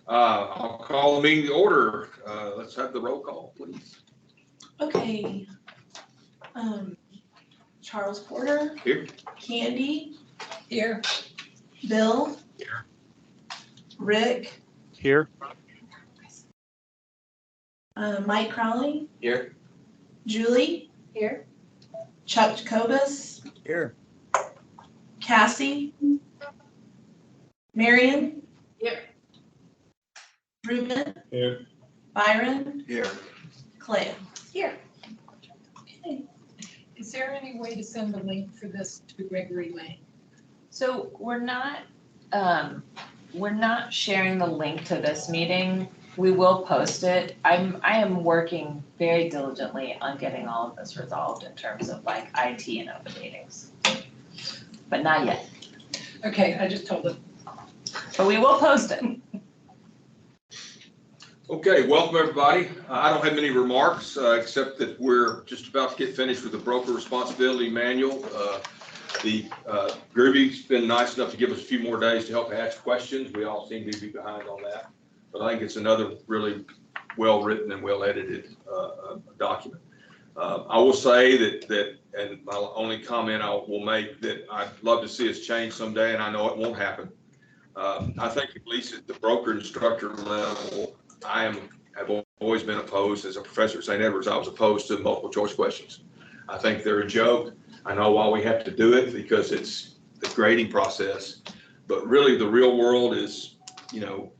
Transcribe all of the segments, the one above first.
I'll call the meeting to order. Let's have the roll call, please. Okay. Charles Porter. Here. Candy. Here. Bill. Here. Rick. Here. Mike Crowley. Here. Julie. Here. Chuck Jacobus. Here. Cassie. Marion. Here. Ruben. Here. Byron. Here. Clay. Here. Okay. Is there any way to send a link for this to Gregory Lane? So we're not sharing the link to this meeting. We will post it. I am working very diligently on getting all of this resolved in terms of like IT and open meetings. But not yet. Okay, I just told him. But we will post it. Okay, welcome everybody. I don't have many remarks except that we're just about to get finished with the broker responsibility manual. Groovy's been nice enough to give us a few more days to help ask questions. We all seem to be behind on that, but I think it's another really well-written and well-edited document. I will say that, and my only comment I will make, that I'd love to see us change someday, and I know it won't happen. I think at least at the broker instructor level, have always been opposed. As a professor at St. Edward's, I was opposed to multiple choice questions. I think they're a joke. I know why we have to do it because it's the grading process, but really the real world is,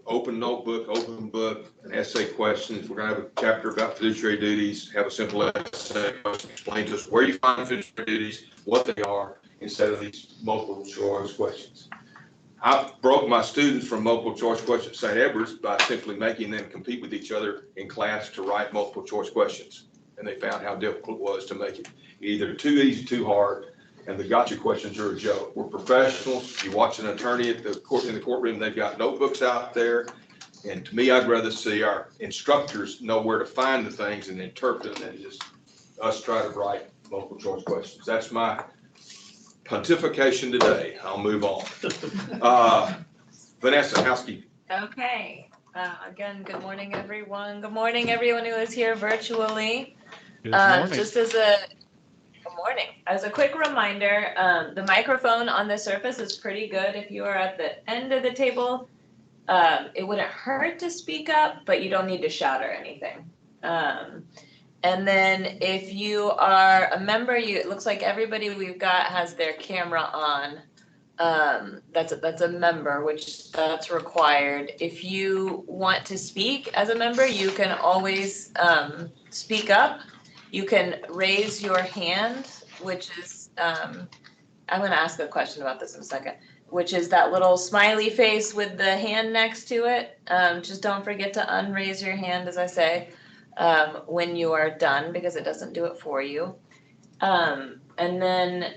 open notebook, open book, and essay questions. We're gonna have a chapter about fiduciary duties, have a simple essay, explain to us where you find fiduciary duties, what they are, instead of these multiple choice questions. I broke my students from multiple choice questions at St. Edward's by simply making them compete with each other in class to write multiple choice questions. And they found how difficult it was to make it either too easy, too hard, and the gotcha questions are a joke. We're professionals. You watch an attorney in the courtroom, they've got notebooks out there. And to me, I'd rather see our instructors know where to find the things and interpret them than just us try to write multiple choice questions. That's my pontification today. I'll move on. Vanessa, housekeeping. Okay. Again, good morning, everyone. Good morning, everyone who is here virtually. Good morning. Just as a quick reminder, the microphone on the surface is pretty good. If you are at the end of the table, it wouldn't hurt to speak up, but you don't need to shout or anything. And then if you are a member, it looks like everybody we've got has their camera on. That's a member, which that's required. If you want to speak as a member, you can always speak up. You can raise your hand, which is, I'm going to ask a question about this in a second, which is that little smiley face with the hand next to it. Just don't forget to unraise your hand, as I say, when you are done, because it doesn't do it for you. And then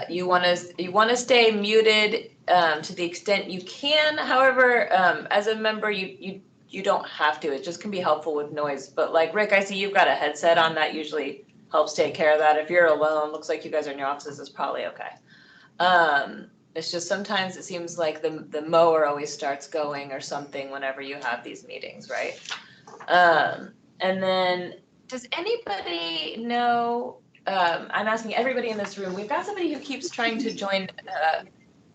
you want to stay muted to the extent you can. However, as a member, you don't have to. It just can be helpful with noise. But like Rick, I see you've got a headset on. That usually helps take care of that. If you're alone, looks like you guys are in your offices, it's probably okay. It's just sometimes it seems like the mower always starts going or something whenever you have these meetings, right? And then does anybody know, I'm asking everybody in this room, we've got somebody who keeps trying to join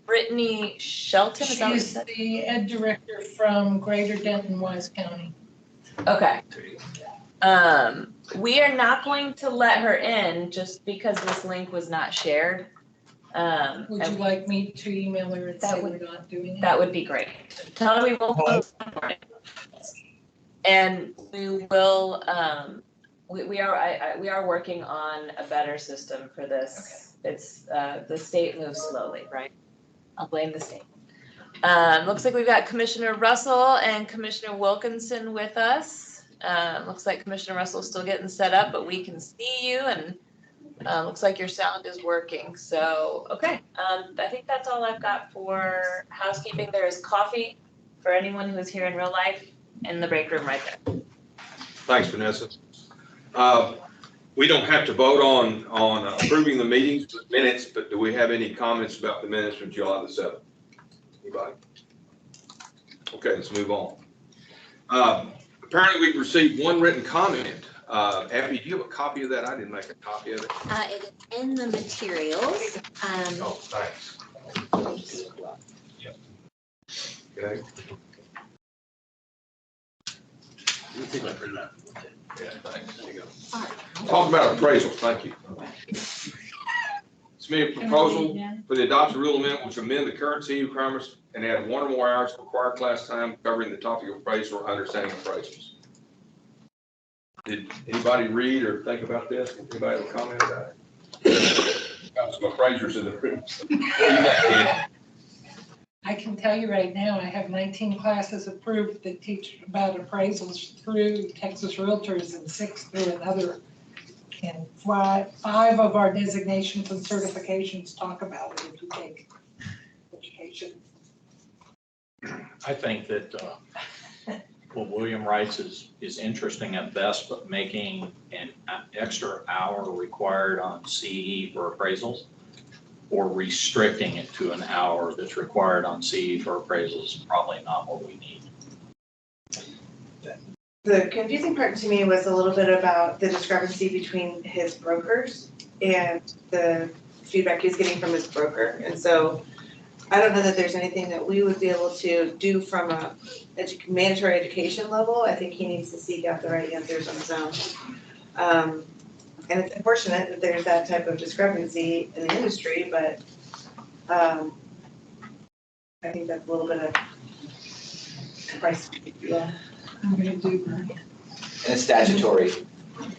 Brittany Shelton. Is that what you She's said? the ed director from Greater Denton, Wise County. Okay. We are not going to let her in just because this link was not shared. Would you like me to email her and That say would- we're not doing it? That would be great. Tell her we will post it. And we will, we are working on a better system for this. Okay. It's, the state moves slowly, right? I'll blame the state. Looks like we've got Commissioner Russell and Commissioner Wilkinson with us. Looks like Commissioner Russell's still getting set up, but we can see you, and looks like your sound is working. So, okay. I think that's all I've got for housekeeping. There is coffee for anyone who is here in real life in the break room right there. Thanks, Vanessa. We don't have to vote on approving the meetings minutes, but do we have any comments about the minutes from July the 7th? Anybody? Okay, let's move on. Apparently we've received one written comment. Abby, do you have a copy of that? I didn't make a copy of it. It is in the materials. Oh, thanks. Okay. Yeah, thanks. There you go. Talk about appraisals, thank you. Submit a proposal for the adoption rule amendment which amend the current CE requirements and add 1 or more hours of required class time covering the topic of appraisal or understanding appraisals. Did anybody read or think about this? Anybody have a comment about it? Got some appraisers in the room. I can tell you right now, I have 19 classes approved that teach about appraisals through Texas Realtors and 6 through another. And 5 of our designations and certifications talk about it if you take education. I think that what William writes is interesting at best, but making an extra hour required on CE for appraisals or restricting it to an hour that's required on CE for appraisals is probably not what we need. The confusing part to me was a little bit about the discrepancy between his brokers and the feedback he's getting from his broker. And so I don't know that there's anything that we would be able to do from a mandatory education level. I think he needs to seek out the right answers on his own. And it's unfortunate that there's that type of discrepancy in the industry, but I think that's a little bit of price. Yeah. I'm gonna do that. And it's statutory.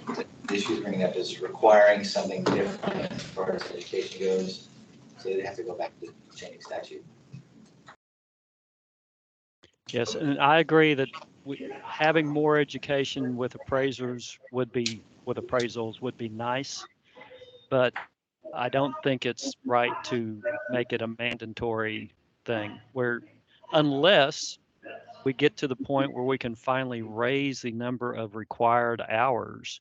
The issue bringing up is requiring something different as far as education goes. So they have to go back to changing statute. Yes, and I agree that having more education with appraisals would be nice, but I don't think it's right to make it a mandatory thing unless we get to the point where we can finally raise the number of required hours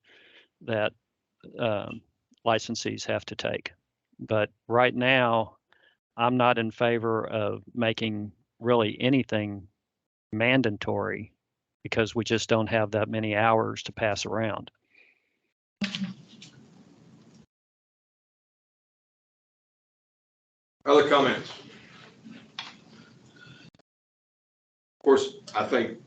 that licensees have to take. But right now, I'm not in favor of making really anything mandatory because we just don't have that many hours to pass around. Other comments? Of course, I think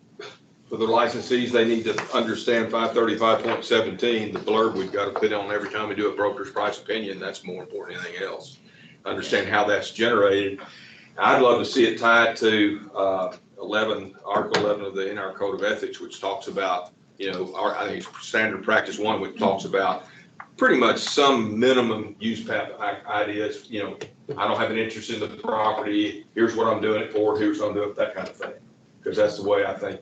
for the licensees, they need to understand 535.17, the blurb we've got to put on every time we do a broker's price opinion. That's more important than anything else. Understand how that's generated. I'd love to see it tied to Article 11 of the NR Code of Ethics, which talks about, I think it's standard practice 1, which talks about pretty much some minimum use ideas. I don't have an interest in the property. Here's what I'm doing it for. Here's what I'm doing it, that kind of thing. Because that's the way I think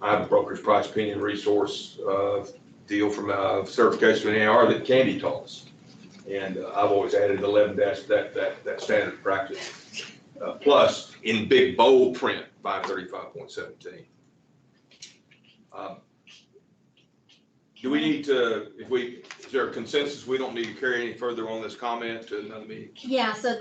I have a broker's price opinion resource deal from certification in AR that Candy taught us. And I've always added 11 dash that standard practice. Plus, in big bold print, 535.17. Do we need to, is there a consensus? We don't need to carry any further on this comment to another meeting? Yeah, so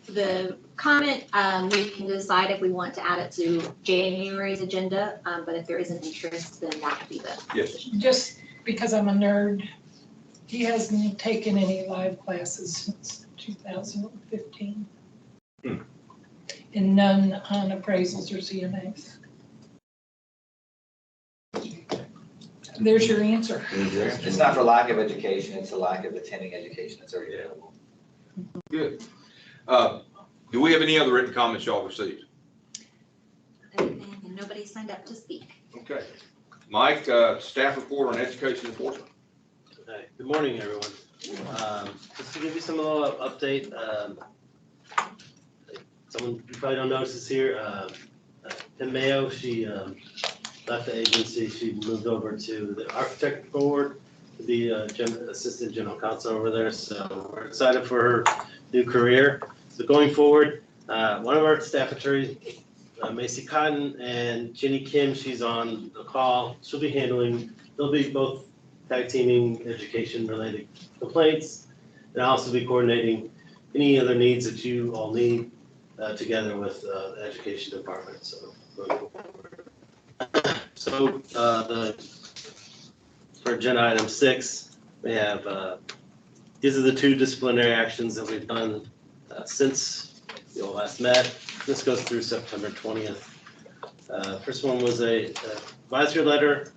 the comment, we can decide if we want to add it to January's agenda, but if there is an interest, then that would be the. Yes. Just because I'm a nerd, he hasn't taken any live classes since 2015. And none on appraisals or CMAs. There's your answer. It's not for lack of education, it's a lack of attending education that's already available. Good. Do we have any other written comments y'all received? And nobody signed up to speak. Okay. Mike, staff report on education enforcement. Okay. Good morning, everyone. Just to give you some little update, someone you probably don't notice this here, Tim Mayo, she left the agency. She moved over to the architect board to be assistant general counsel over there. So we're excited for her new career. So going forward, one of our staff attorneys, Macy Cotton and Jenny Kim, she's on the call. She'll be handling, they'll be both tag teaming education related complaints. And I'll also be coordinating any other needs that you all need together with the education department, so. So, for agenda item 6, we have, these are the 2 disciplinary actions that we've done since you all last met. This goes through September 20th. First one was a advisory letter,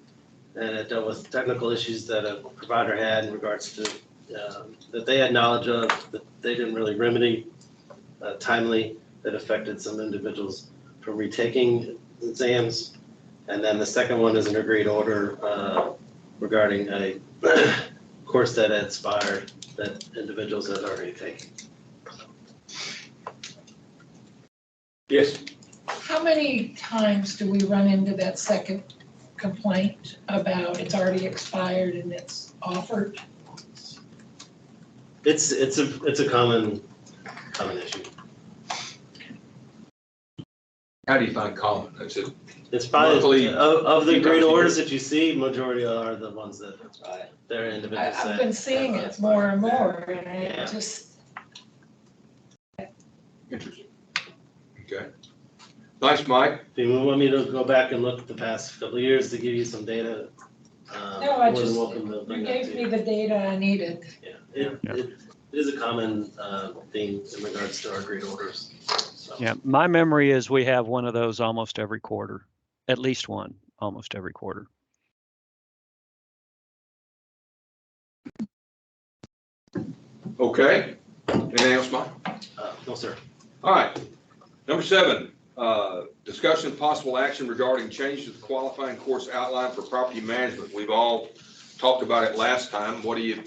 and it dealt with technical issues that a provider had in regards to, that they had knowledge of, that they didn't really remedy timely, that affected some individuals from retaking exams. And then the second one is an agreed order regarding a course that had expired that individuals had already taken. Yes. How many times do we run into that second complaint about it's already expired and it's offered? It's a common issue. How do you find common? Is it It's probably, monthly, of the few agreed times a year? orders that you see, majority are the ones that they're individuals. I've that been seeing have it more and more, and Yeah. it just, interesting? Okay. Thanks, Mike. If you want me to go back and look at the past couple of years to give you some data, no, I more than just, welcome to you bring that gave to me you. the data I needed. Yeah, it is a common theme in regards to our agreed orders, so. Yeah, my memory is we have one of those almost every quarter, at least one, almost every quarter. Okay. Anything else, Mike? No, sir. All right. Number 7, discussion of possible action regarding changes to the qualifying course outline for property management. We've all talked about it last time. What do you,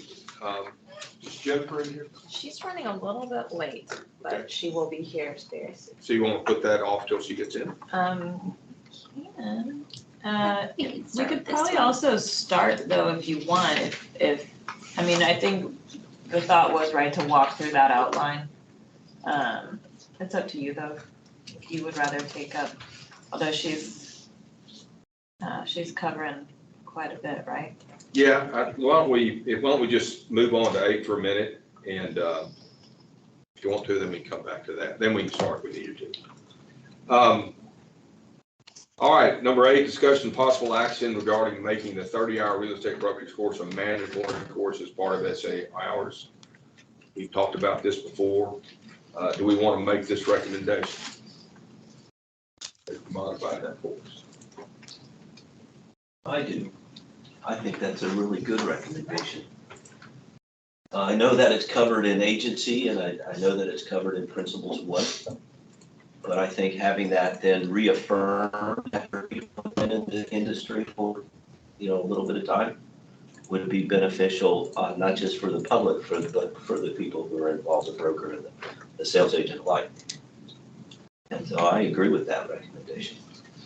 is Jennifer in here? She's running a little bit late, but she will be here very soon. So you want to put that off till she gets in? Can. We can We start could with this probably one. also start though if you want, if, I mean, I think the thought was right to walk through that outline. It's up to you though, if you would rather take up, although she's covering quite a bit, right? Yeah, why don't we just move on to 8 for a minute, and if you want to, then we can come back to that. Then we can start if we need to. All right, number 8, discussion of possible action regarding making the 30-hour real estate brokerage course a mandatory course as part of SA hours. We've talked about this before. Do we want to make this recommendation? Modify that for us. I do. I think that's a really good recommendation. I know that it's covered in agency, and I know that it's covered in principles one. But I think having that then reaffirmed after people have been in the industry for, a little bit of time would be beneficial, not just for the public, but for the people who are involved, the broker and the sales agent alike. And so I agree with that recommendation.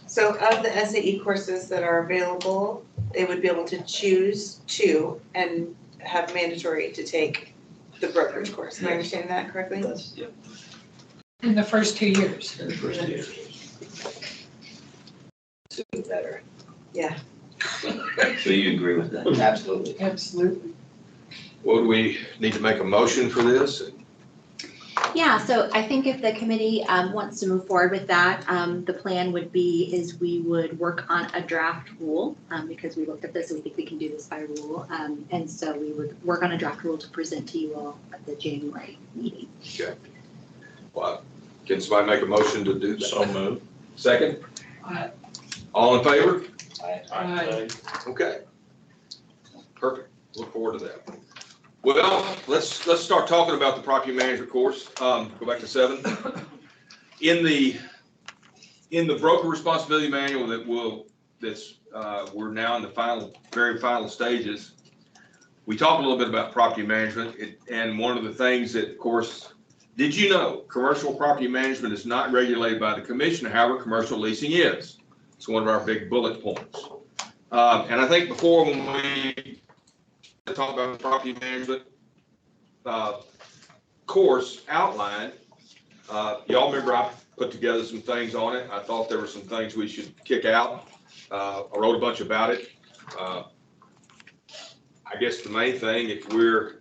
So of the SAE courses that are available, they would be able to choose 2 and have mandatory to take the brokerage course. Am I understanding that correctly? That's, yeah, In the first 2 years. in the first year. Sooner better. So you agree with that? Absolutely. Absolutely. Well, do we need to make a motion for this? Yeah, so I think if the committee wants to move forward with that, the plan would be is we would work on a draft rule because we looked at this and we think we can do this by rule. And so we would work on a draft rule to present to you all at the January meeting. Okay. Well, can somebody make a motion to do that? So moved. Second? Aye. All in favor? Aye. Okay. Perfect. Look forward to that. Well, let's start talking about the property management course. Go back to 7. In the broker responsibility manual we're now in the very final stages. We talked a little bit about property management, and one of the things that, of course, did you know commercial property management is not regulated by the commission? However, commercial leasing is. It's one of our big bullet points. And I think before, when we talk about the property management course outline, y'all remember I put together some things on it. I thought there were some things we should kick out. I wrote a bunch about it. I guess the main thing, if we're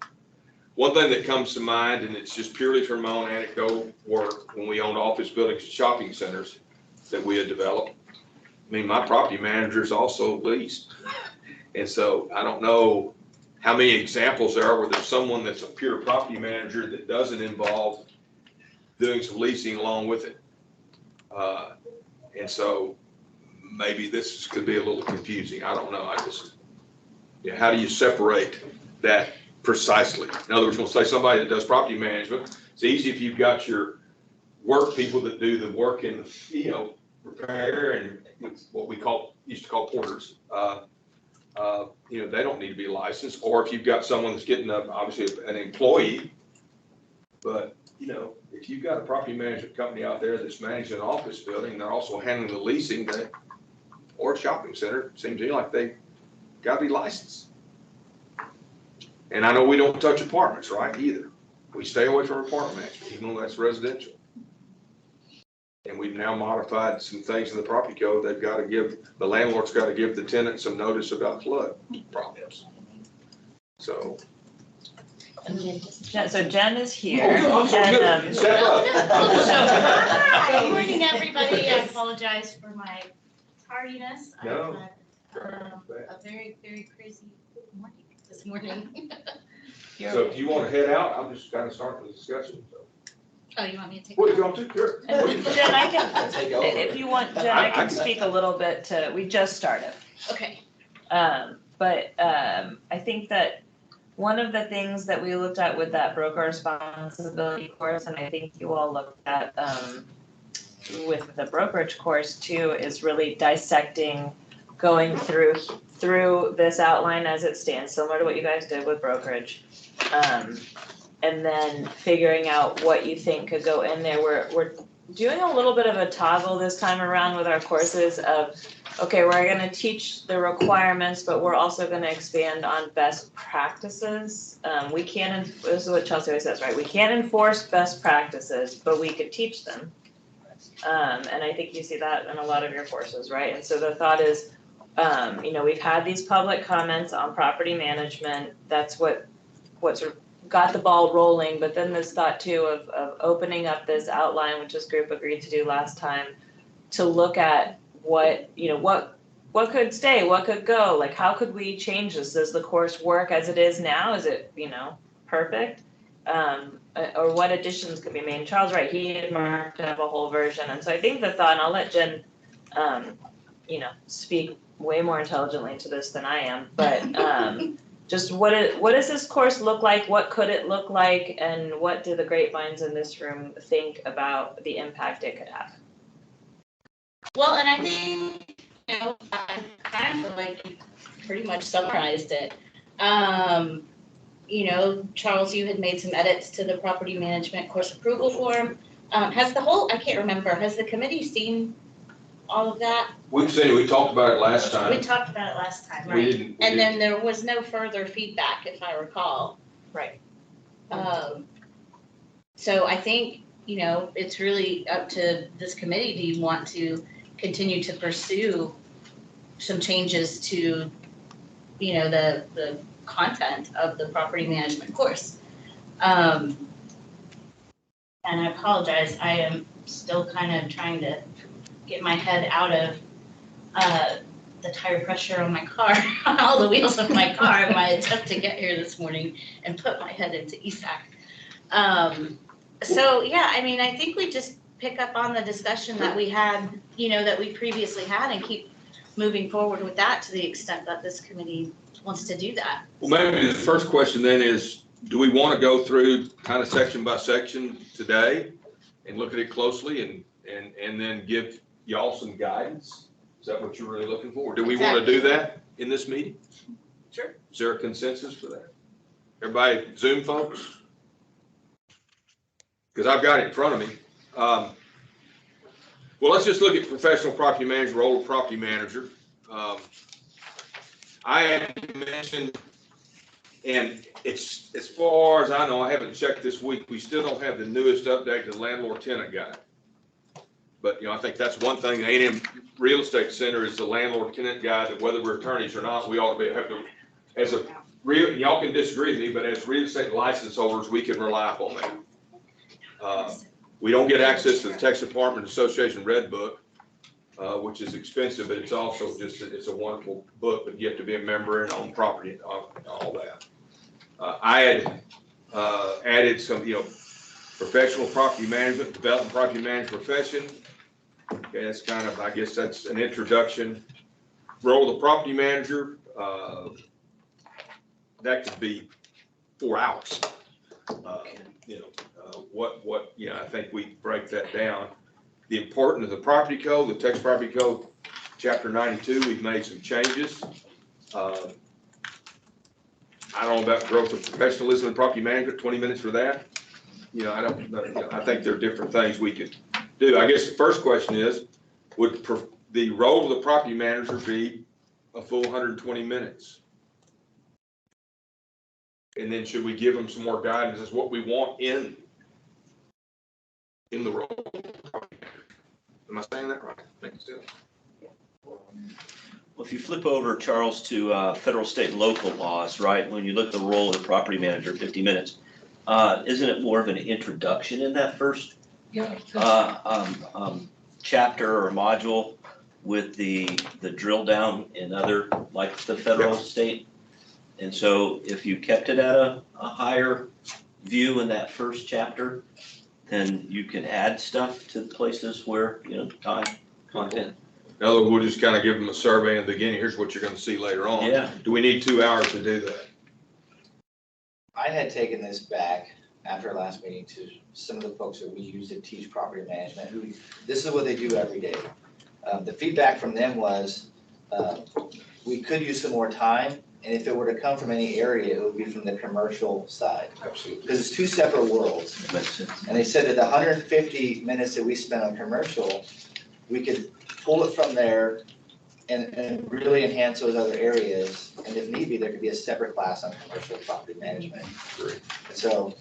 One thing that comes to mind, and it's just purely from my own anecdotal work, when we owned office buildings and shopping centers that we had developed. I mean, my property managers also leased. And so I don't know how many examples there are where there's someone that's a pure property manager that doesn't involve doing some leasing along with it. And so maybe this could be a little confusing. I don't know. How do you separate that precisely? In other words, we'll say somebody that does property management, it's easy if you've got your work people that do the work in the, repair and what we used to call porters. They don't need to be licensed, or if you've got someone that's getting obviously an employee, but if you've got a property management company out there that's managing an office building, and they're also handling the leasing, or a shopping center, it seems to me like they gotta be licensed. And I know we don't touch apartments, right, either. We stay away from apartment management, even though that's residential. And we've now modified some things in the property code. The landlord's got to give the tenant some notice about flood problems. So. So Jen is here. Oh, I'm so good. And, Step up. Hi, good morning, everybody. I apologize for my tardiness. No. I've had a very, very crazy morning this morning. So if you want to head out, I'm just kind of starting the discussion. So. Oh, you want me to take? What are you going to? Sure. And Jen, I can, Take over. if you want, Jen, I can speak a little bit to, we just started. Okay. But I think that one of the things that we looked at with that broker responsibility course, and I think you all looked at with the brokerage course too, is really dissecting, going through this outline as it stands, similar to what you guys did with brokerage. And then figuring out what you think could go in there. We're doing a little bit of a toggle this time around with our courses of, okay, we're gonna teach the requirements, but we're also gonna expand on best practices. This is what Chelsea always says, right? We can't enforce best practices, but we could teach them. And I think you see that in a lot of your courses, right? And so the thought is, we've had these public comments on property management. That's what sort of got the ball rolling, but then this thought too of opening up this outline, which this group agreed to do last time, to look at what could stay, what could go, like how could we change this? Does the course work as it is now? Is it, perfect? Or what additions could be made? Charles, right, he and Mark have a whole version. And so I think the thought, and I'll let Jen, speak way more intelligently to this than I am, but just what does this course look like? What could it look like? And what do the great minds in this room think about the impact it could have? Well, and I think, I kind of feel like you pretty much summarized it. Charles, you had made some edits to the property management course approval form. I can't remember, has the committee seen all of that? We've seen it. We talked about it last time. We talked about it last time, We right? didn't. And then there was no further feedback, if I recall. Right. So I think, it's really up to this committee. Do you want to continue to pursue some changes to, the content of the property management course? And I apologize, I am still kind of trying to get my head out of the tire pressure on my car, on all the wheels of my car in my attempt to get here this morning and put my head into ESAC. I think we just pick up on the discussion that we had, that we previously had, and keep moving forward with that to the extent that this committee wants to do that. Well, maybe the first question then is, do we want to go through kind of section by section today and look at it closely and then give y'all some guidance? Is that what you're really looking for? Do we want to do that in this meeting? Sure. Is there a consensus for that? Everybody, Zoom folks? Because I've got it in front of me. Well, let's just look at professional property manager, role of property manager. I had mentioned, and it's, as far as I know, I haven't checked this week, we still don't have the newest update to the landlord tenant guide. But, I think that's one thing, the A&M Real Estate Center is the landlord tenant guide, that whether we're attorneys or not, we ought to have to, as a y'all can disagree with me, but as real estate license holders, we can rely upon that. We don't get access to the Texas Apartment Association Red Book, which is expensive, but it's also it's a wonderful book, but you have to be a member and own property and all that. I had added some, professional property management, development property management profession. Okay, that's kind of, I guess that's an introduction. Role of the property manager, that could be 4 hours. I think we break that down. The importance of the property code, the Texas Property Code, Chapter 92, we've made some changes. I don't know about growth of professionalism and property management, 20 minutes for that. I think there are different things we could do. I guess the first question is, would the role of the property manager be a full 120 minutes? And then should we give them some more guidance as what we want in the role? Am I saying that right? I think so. Well, if you flip over, Charles, to federal, state, and local laws, right, when you look at the role of the property manager, 50 minutes, isn't it more of an introduction in that first chapter or module with the drill down in other, like the federal, state? And so if you kept it at a higher view in that first chapter, then you can add stuff to the places where, time, content. In other words, we'll just kind of give them a survey in the beginning. Here's what you're going to see later on. Yeah. Do we need 2 hours to do that? I had taken this back after our last meeting to some of the folks that we use to teach property management, this is what they do every day. The feedback from them was, we could use some more time, and if it were to come from any area, it would be from the commercial side. Absolutely. Because it's 2 separate worlds. And they said that the 150 minutes that we spent on commercial, we could pull it from there and really enhance those other areas. And if need be, there could be a separate class on commercial property management. Great. So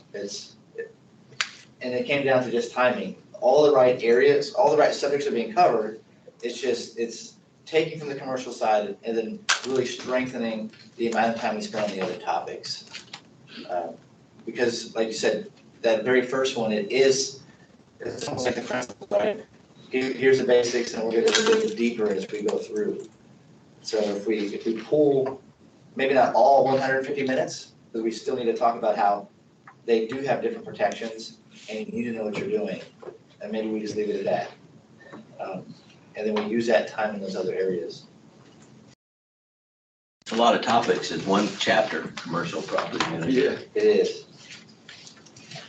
and it came down to just timing. All the right areas, all the right subjects are being covered. It's taking from the commercial side and then really strengthening the amount of time we spend on the other topics. Because like you said, that very first one, it's almost like the principle, right? Here's the basics, and we're going to go deeper as we go through. So if we pull, maybe not all 150 minutes, but we still need to talk about how they do have different protections, and you need to know what you're doing. And maybe we just leave it at that. And then we use that time in those other areas. It's a lot of topics in one chapter, commercial property management. Yeah. It is.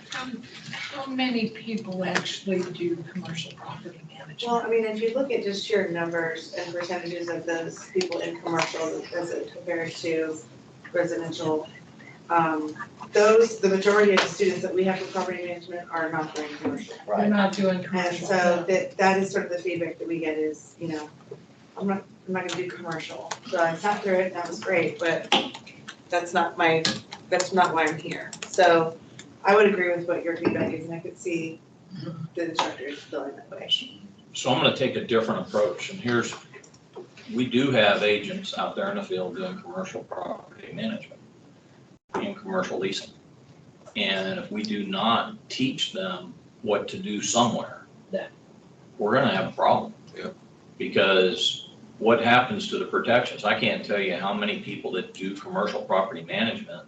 How many people actually do commercial property management? Well, I mean, if you look at just sheer numbers and percentages of those people in commercial as it compared to residential, the majority of the students that we have for property management are not doing commercial. They're Right. not doing And commercial. so that is sort of the feedback that we get is, I'm not gonna do commercial. So I sat through it, that was great, but that's not why I'm here. So I would agree with what your feedback is, and I could see the instructors feeling that way. So I'm gonna take a different approach, and we do have agents out there in the field doing commercial property management and commercial leasing. And if we do not teach them what to do somewhere, then we're gonna have a problem. Yeah. Because what happens to the protections? I can't tell you how many people that do commercial property management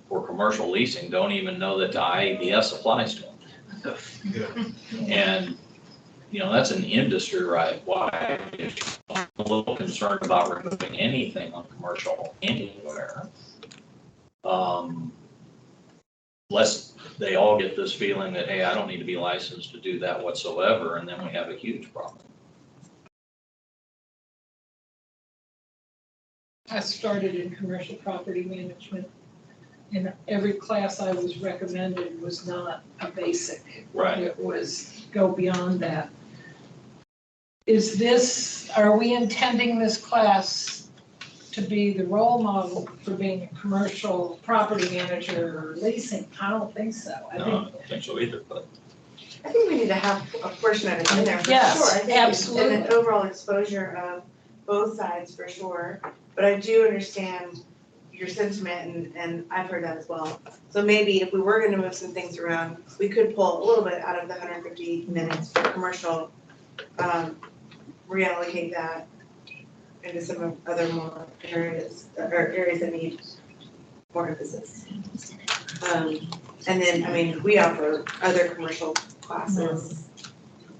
or commercial leasing don't even know that the IABS applies to them. And, that's an industry right wide issue. I'm a little concerned about removing anything on commercial anywhere. Lest they all get this feeling that, hey, I don't need to be licensed to do that whatsoever, and then we have a huge problem. I started in commercial property management, and every class I was recommended was not a basic. Right. It was go beyond that. Are we intending this class to be the role model for being a commercial property manager or leasing? I don't think so. No, I don't think so either, but. I think we need to have a portion of it in there for sure. Yes, I think absolutely. And an overall exposure of both sides for sure. But I do understand your sentiment, and I've heard that as well. So maybe if we were gonna move some things around, we could pull a little bit out of the 150 minutes for commercial, reallocate that into some of other more areas, or areas that need more emphasis. And then, I mean, we offer other commercial classes,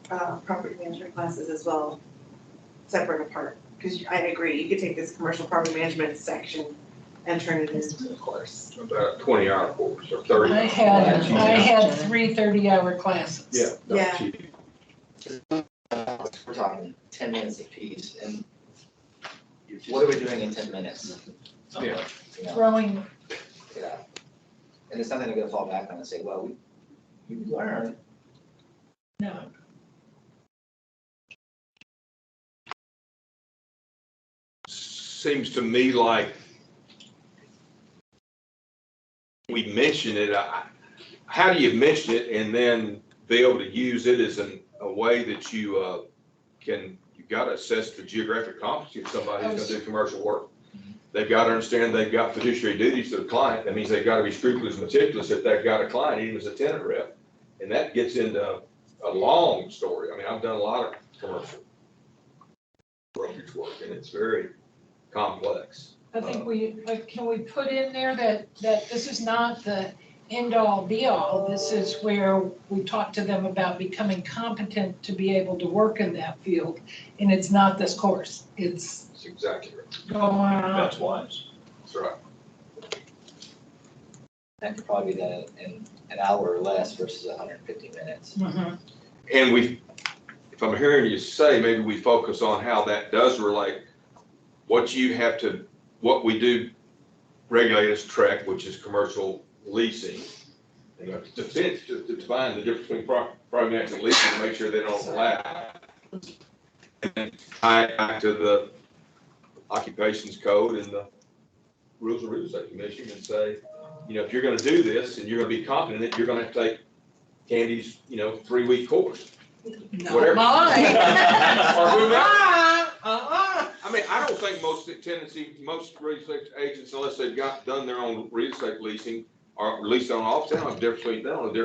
property management classes as well, separate apart. Because I agree, you could take this commercial property management section and turn it into a course. About a 20-hour course or 30. I had 3 30-hour classes. Yeah. Yeah. We're talking 10 minutes apiece, and what are we doing in 10 minutes? Yeah. You know, Throwing, yeah. And it's something they're gonna fall back on and say, well, we learned. no, Seems to me like we mention it, how do you mention it and then be able to use it as a way that you you've got to assess the geographic competency of somebody who's gonna do commercial work. They've got to understand they've got fiduciary duties to the client. That means they've got to be scrupulous and meticulous if they've got a client, even as a tenant rep. And that gets into a long story. I mean, I've done a lot of commercial brokerage work and it's very complex. I think can we put in there that this is not the end all be all. This is where we talk to them about becoming competent to be able to work in that field. And it's not this course. It's That's exactly right. going on. That's wise. That's right. That could probably be done in an hour or less versus 150 minutes. Mhm. And if I'm hearing you say, maybe we focus on how that does relate, what we do regulate as TREC, which is commercial leasing. You know, to define the difference between property management and leasing, to make sure they don't overlap. And then tie it back to the occupations code and the rules of real estate commission and say, you know, if you're gonna do this and you're gonna be competent in it, you're gonna have to take Candy's, 3-week course. Whatever. Not mine. Or whomever. I mean, I don't think most real estate agents, unless they've done their own real estate leasing or leased on office, they don't have a difference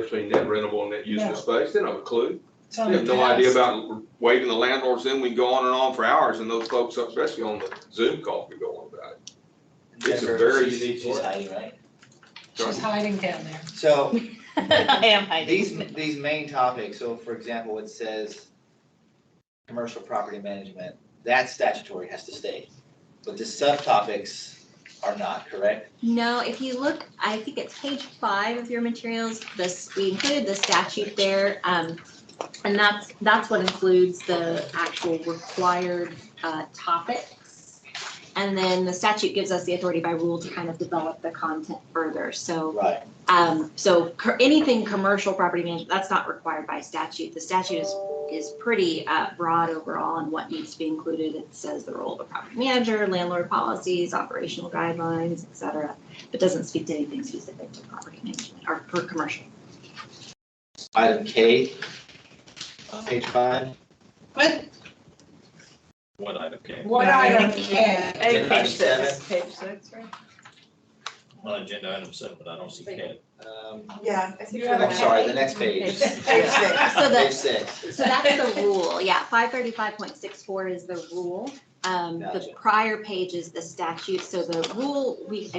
between net rentable and net usable space. They don't have a clue. It's on They have the no idea test. about waving the landlords in. We can go on and on for hours, and those folks, especially on the Zoom call, can go on about it. It's a Jennifer, very she's- unique She's one. hiding, right? She's hiding down there. So I am hiding. these main topics, so for example, it says commercial property management, that statutory has to stay. But the subtopics are not, correct? No, if you look, I think it's page 5 of your materials, we included the statute there. And that's what includes the actual required topics. And then the statute gives us the authority by rule to kind of develop the content further. So, Right. anything commercial property management, that's not required by statute. The statute is pretty broad overall on what needs to be included. It says the role of the property manager, landlord policies, operational guidelines, et cetera. But doesn't speak to anything specific to property management or for commercial. Item K, page 5. What item came? What item can? Item 7. Page 6, right? On agenda item 7, but I don't see Ken. Yeah, I see. You have I'm sorry, the next page. Page 6. So Page 6. So that's the rule, yeah, 535.64 is the rule. The Gotcha. prior page is the statute, so the rule, the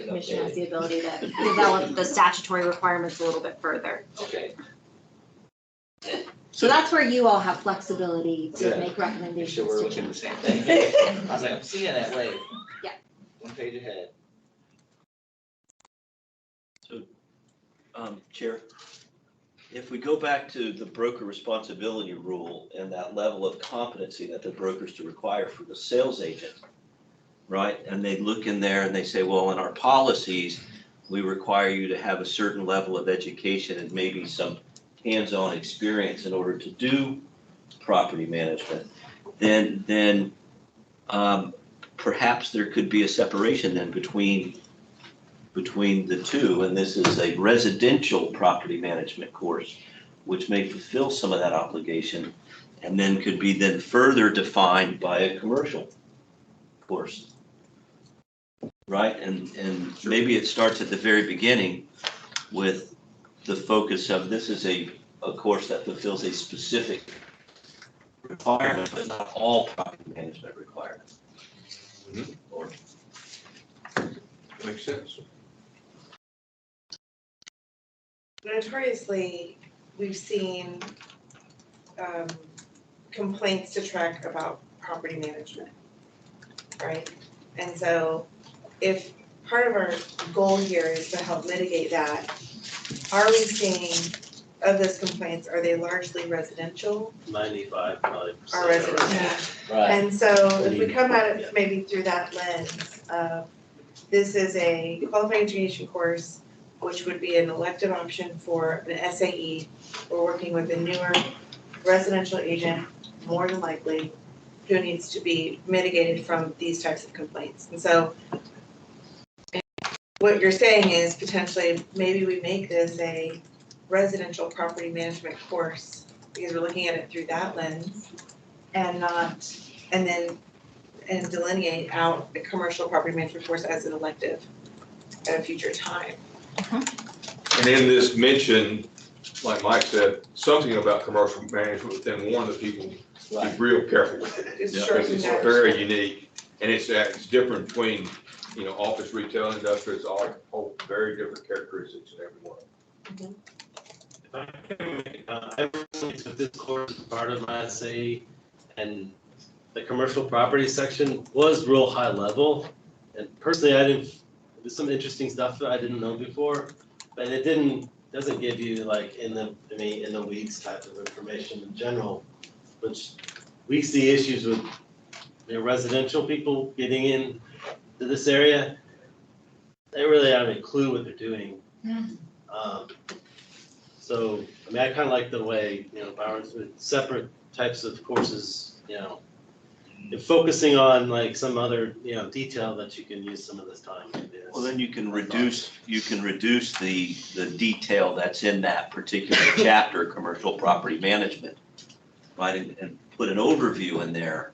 commission has the ability to develop the statutory requirements a little bit further. Okay. So that's where you all have flexibility to Good. make Make recommendations sure we're to looking at the change. same thing. I was like, I'm seeing that, wait. Yeah. One page ahead. Chair, if we go back to the broker responsibility rule and that level of competency that the broker's to require for the sales agent, right? And they look in there and they say, well, in our policies, we require you to have a certain level of education and maybe some hands-on experience in order to do property management. Then perhaps there could be a separation then between the two, and this is a residential property management course, which may fulfill some of that obligation, and then could be then further defined by a commercial course. right? And maybe it starts at the very beginning with the focus of this is a course that fulfills a specific requirement, but not all property management requirements. Mhm. Or Makes sense. Notoriously, we've seen complaints to track about property management, right? And so if part of our goal here is to help mitigate that, are we seeing of those complaints, are they largely residential 95 probably. or residential? Right. And so if we come at it maybe through that lens of, this is a qualifying education course, which would be an elective option for an SAE. We're working with a newer residential agent, more than likely, who needs to be mitigated from these types of complaints. And so what you're saying is potentially, maybe we make this a residential property management course, because we're looking at it through that lens, and not, and delineate out the commercial property management course as an elective at a future time. And in this mention, like Mike said, something about commercial management, but then warn the people, be real careful with it. It's Because short it's and very unique, and it's different between, office, retail, industrial, it's all very different characteristics in every one. If I can make a comment, I really took this course as part of my SAE, and the commercial property section was real high level. And personally, there's some interesting stuff that I didn't know before, but it doesn't give you like in the weeds type of information in general, which we see issues with residential people getting in to this area. They really don't have a clue what they're doing. So, I kind of like the way, Bowers with separate types of courses, and focusing on like some other, detail that you can use some of this time. well, then you can reduce the detail that's in that particular chapter, commercial property management, right? And put an overview in there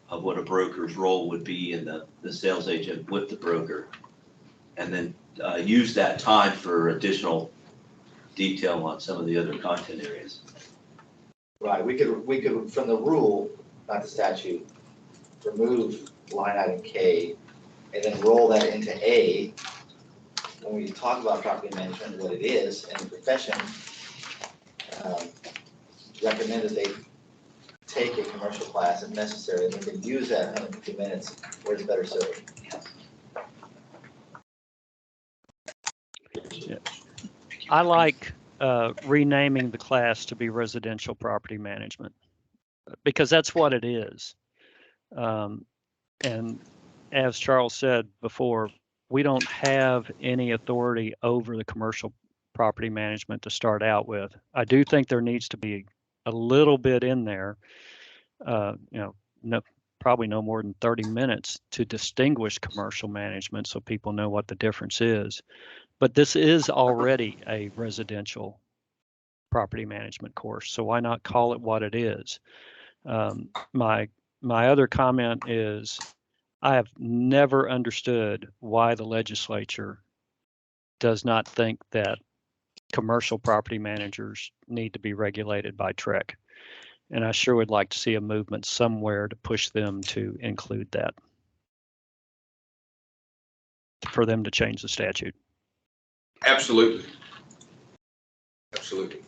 of what a broker's role would be in the sales agent with the broker. And then use that time for additional detail on some of the other content areas. Right, we could, from the rule, not the statute, remove line item K and then roll that into A. When we talk about property management, what it is and the profession, recommend that they take a commercial class if necessary, and they can use that 150 minutes where it's better served. I like renaming the class to be residential property management because that's what it is. And as Charles said before, we don't have any authority over the commercial property management to start out with. I do think there needs to be a little bit in there, probably no more than 30 minutes to distinguish commercial management so people know what the difference is. But this is already a residential property management course, so why not call it what it is? My other comment is I have never understood why the legislature does not think that commercial property managers need to be regulated by TREC. And I sure would like to see a movement somewhere to push them to include that, for them to change the statute. Absolutely. Absolutely.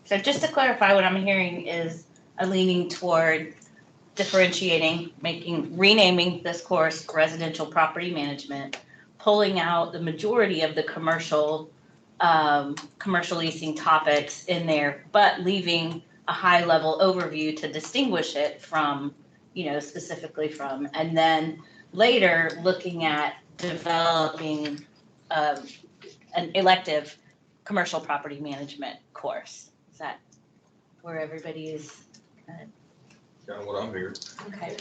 So just to clarify, what I'm hearing is a leaning toward differentiating, renaming this course residential property management, pulling out the majority of the commercial leasing topics in there, but leaving a high level overview to distinguish it from, specifically from, and then later looking at developing an elective commercial property management course. Is that where everybody is? Kind of what I'm hearing. Okay.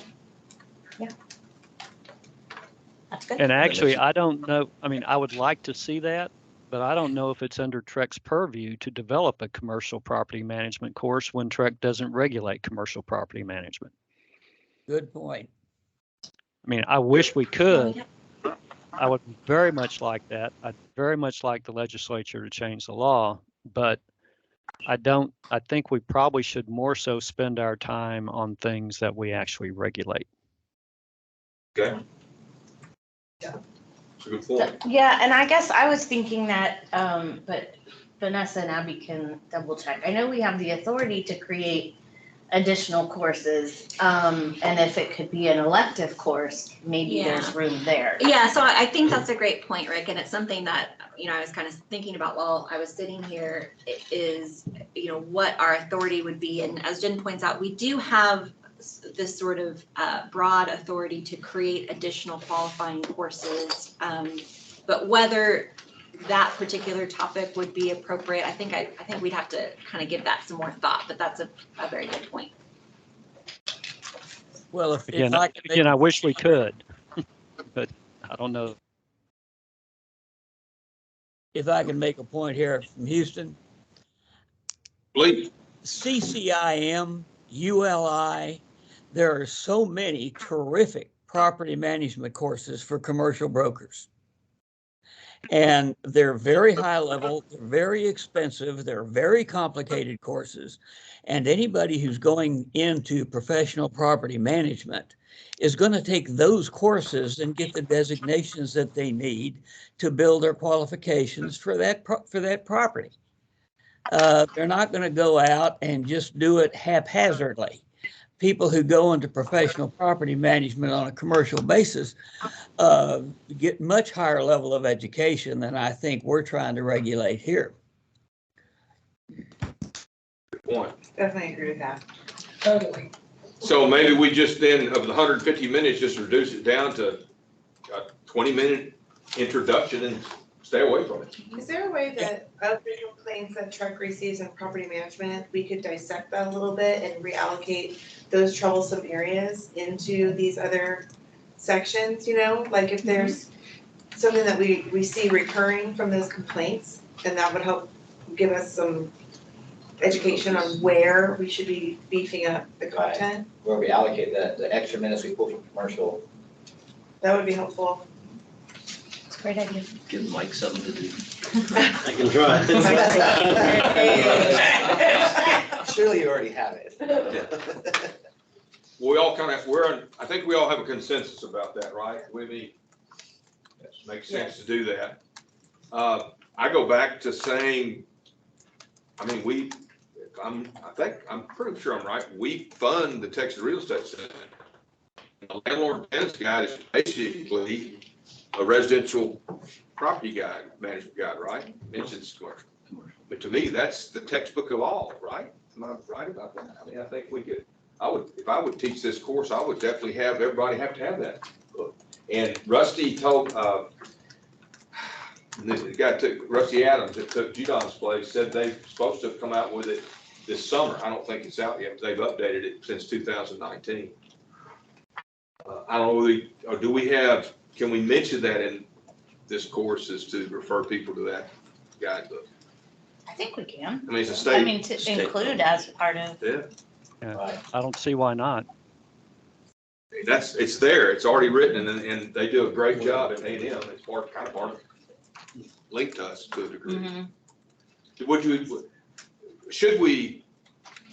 Yeah. That's good. And actually, I don't know, I would like to see that, but I don't know if it's under TREC's purview to develop a commercial property management course when TREC doesn't regulate commercial property management. Good point. I mean, I wish we could. I would very much like that. I'd very much like the legislature to change the law, but I think we probably should more so spend our time on things that we actually regulate. Okay. Yeah. It's a good point. Yeah, and I guess I was thinking that, but Vanessa and Abby can double check. I know we have the authority to create additional courses, and if it could be an elective course, maybe there's room there. Yeah, so I think that's a great point, Rick, and it's something that, I was kind of thinking about while I was sitting here, is, what our authority would be. And as Jen points out, we do have this sort of broad authority to create additional qualifying courses. But whether that particular topic would be appropriate, I think we'd have to kind of give that some more thought, but that's a very good point. Well, if Again, I could I wish we could, but I don't know. if I can make a point here from Houston, Please. CCIM, ULI, there are so many terrific property management courses for commercial brokers. And they're very high level, they're very expensive, they're very complicated courses. And anybody who's going into professional property management is going to take those courses and get the designations that they need to build their qualifications for that property. They're not going to go out and just do it haphazardly. People who go into professional property management on a commercial basis get much higher level of education than I think we're trying to regulate here. Good point. Definitely agree with that. Totally. So maybe we just then, of the 150 minutes, just reduce it down to a 20-minute introduction and stay away from it. Is there a way that other complaints that truck receives in property management, we could dissect that a little bit and reallocate those troublesome areas into these other sections, like if there's something that we see recurring from those complaints, then that would help give us some education on where we should be beefing up the content. Where we allocate the extra minutes we pull from commercial. That would be helpful. It's a great idea. Give Mike something to do. I can try. Surely you already have it. We all kind of, I think we all have a consensus about that, right? It makes sense to do that. I go back to saying, I'm pretty sure I'm right. We fund the Texas Real Estate Center. The landlord tenants guide is basically a residential property guide, management guide, right? Mentions commercial. But to me, that's the textbook of all, right? Am I right about that? I mean, I think if I would teach this course, I would definitely have everybody have to have that book. And Rusty told, Rusty Adams that took Judon's place, said they're supposed to come out with it this summer. I don't think it's out yet, but they've updated it since 2019. I don't know, or do we have, can we mention that in this course is to refer people to that guidebook? I think we can. I mean, it's a state. To include as part of. Yeah. Yeah, I don't see why not. It's there, it's already written, and they do a great job at A&M. It's part linked to us to a degree. Mm-hmm. Should we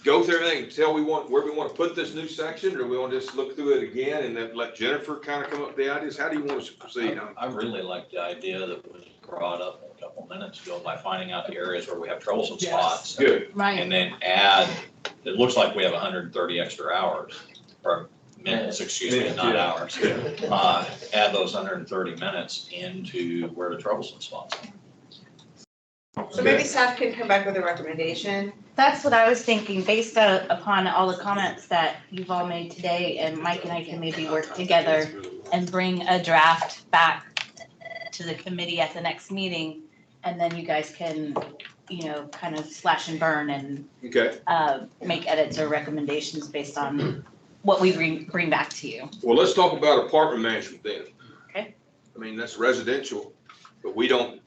go through everything and tell where we want to put this new section, or do we want to just look through it again and then let Jennifer kind of come up with the ideas? How do you want us to proceed? I really like the idea that was brought up a couple minutes ago by finding out the areas where we have troublesome spots. Good. Right. And then add, it looks like we have 130 extra hours, or minutes, excuse me, not hours. Add those 130 minutes into where the troublesome spots are. So maybe staff can come back with a recommendation. That's what I was thinking, based upon all the comments that you've all made today, and Mike and I can maybe work together and bring a draft back to the committee at the next meeting, and then you guys can, kind of slash and burn and make edits or recommendations based on what we bring back to you. Well, let's talk about apartment management then. Okay. I mean, that's residential, but we don't,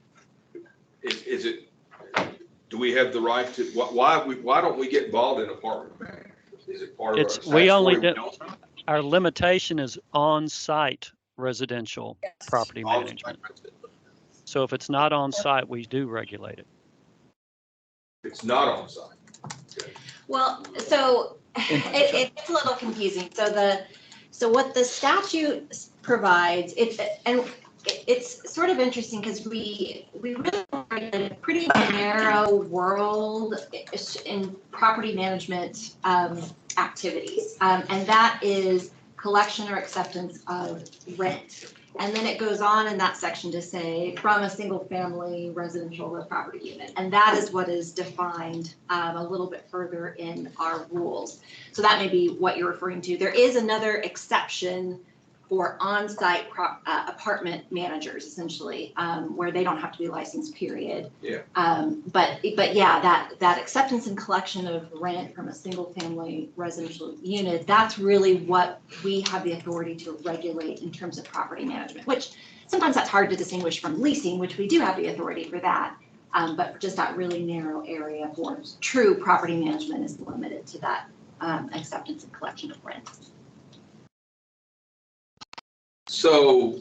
do we have the right to, why don't we get involved in apartment management? Is it part of our? our limitation is on-site residential property management. So if it's not on-site, we do regulate it. It's not on site. Well, so it's a little confusing. So what the statute provides, it's sort of interesting because we really are in a pretty narrow world in property management activities. And that is collection or acceptance of rent. And then it goes on in that section to say from a single family residential property unit. And that is what is defined a little bit further in our rules. So that may be what you're referring to. There is another exception for on-site apartment managers, essentially, where they don't have to be licensed, period. Yeah. But yeah, that acceptance and collection of rent from a single-family residential unit, that's really what we have the authority to regulate in terms of property management, which sometimes that's hard to distinguish from leasing, which we do have the authority for that. But just that really narrow area for true property management is limited to that acceptance and collection of rent. So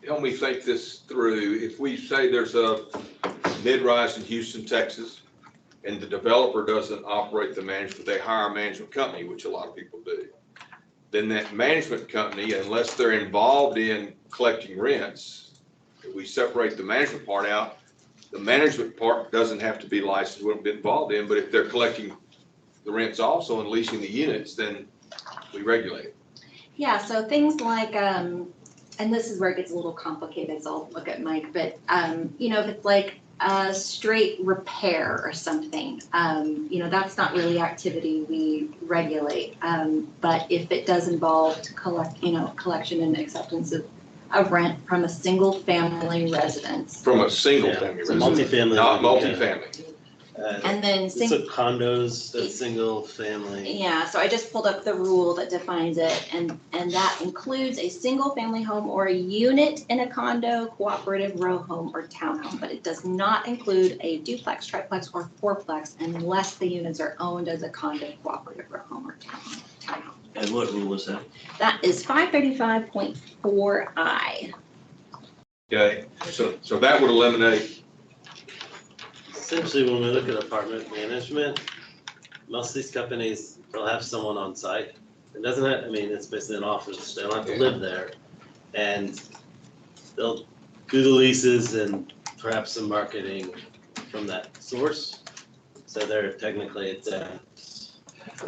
help me think this through. If we say there's a mid-rise in Houston, Texas, and the developer doesn't operate the management, they hire a management company, which a lot of people do. Then that management company, unless they're involved in collecting rents, if we separate the management part out, the management part doesn't have to be licensed, wouldn't be involved in, but if they're collecting the rents also and leasing the units, then we regulate it. Yeah, so things like, and this is where it gets a little complicated, so I'll look at Mike, but, if it's like a straight repair or something, that's not really activity we regulate. But if it does involve collection and acceptance of rent from a single family residence. From a single family So residence, multifamily. not multifamily. And then So condos, that's single family. Yeah, so I just pulled up the rule that defines it, and that includes a single-family home or a unit in a condo, cooperative row home, or townhome, but it does not include a duplex, triplex, or fourplex unless the units are owned as a condo, cooperative row home, or townhome. And what rule is that? That is 535.4I. Okay, so that would eliminate. Essentially, when we look at apartment management, most of these companies, they'll have someone on site. It doesn't have, it's basically an office, they don't have to live there. And they'll do the leases and perhaps some marketing from that source. So they're technically exempt.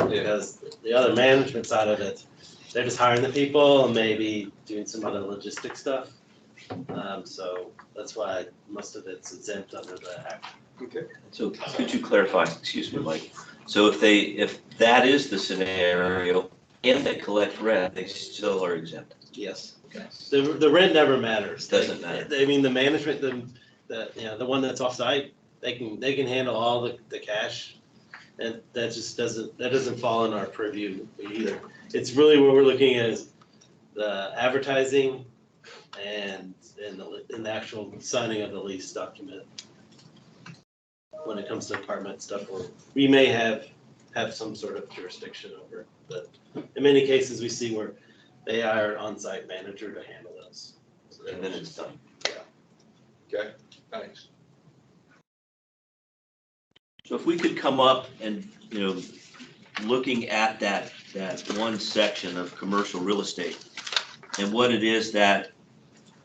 Because the other management side of it, they're just hiring the people and maybe doing some other logistic stuff. So that's why most of it's exempt under the act. Okay. So could you clarify, excuse me, Mike? So if that is the scenario, if they collect rent, they still are exempt? Yes. Okay. The rent never matters. Doesn't matter. The management, the one that's off-site, they can handle all the cash. And that just doesn't fall in our purview either. It's really what we're looking at is the advertising and the actual signing of the lease document. When it comes to apartment stuff, or we may have some sort of jurisdiction over it, but in many cases we see where they hire on-site manager to handle those. And then it's done. Okay, thanks. So if we could come up and, looking at that one section of commercial real estate and what it is that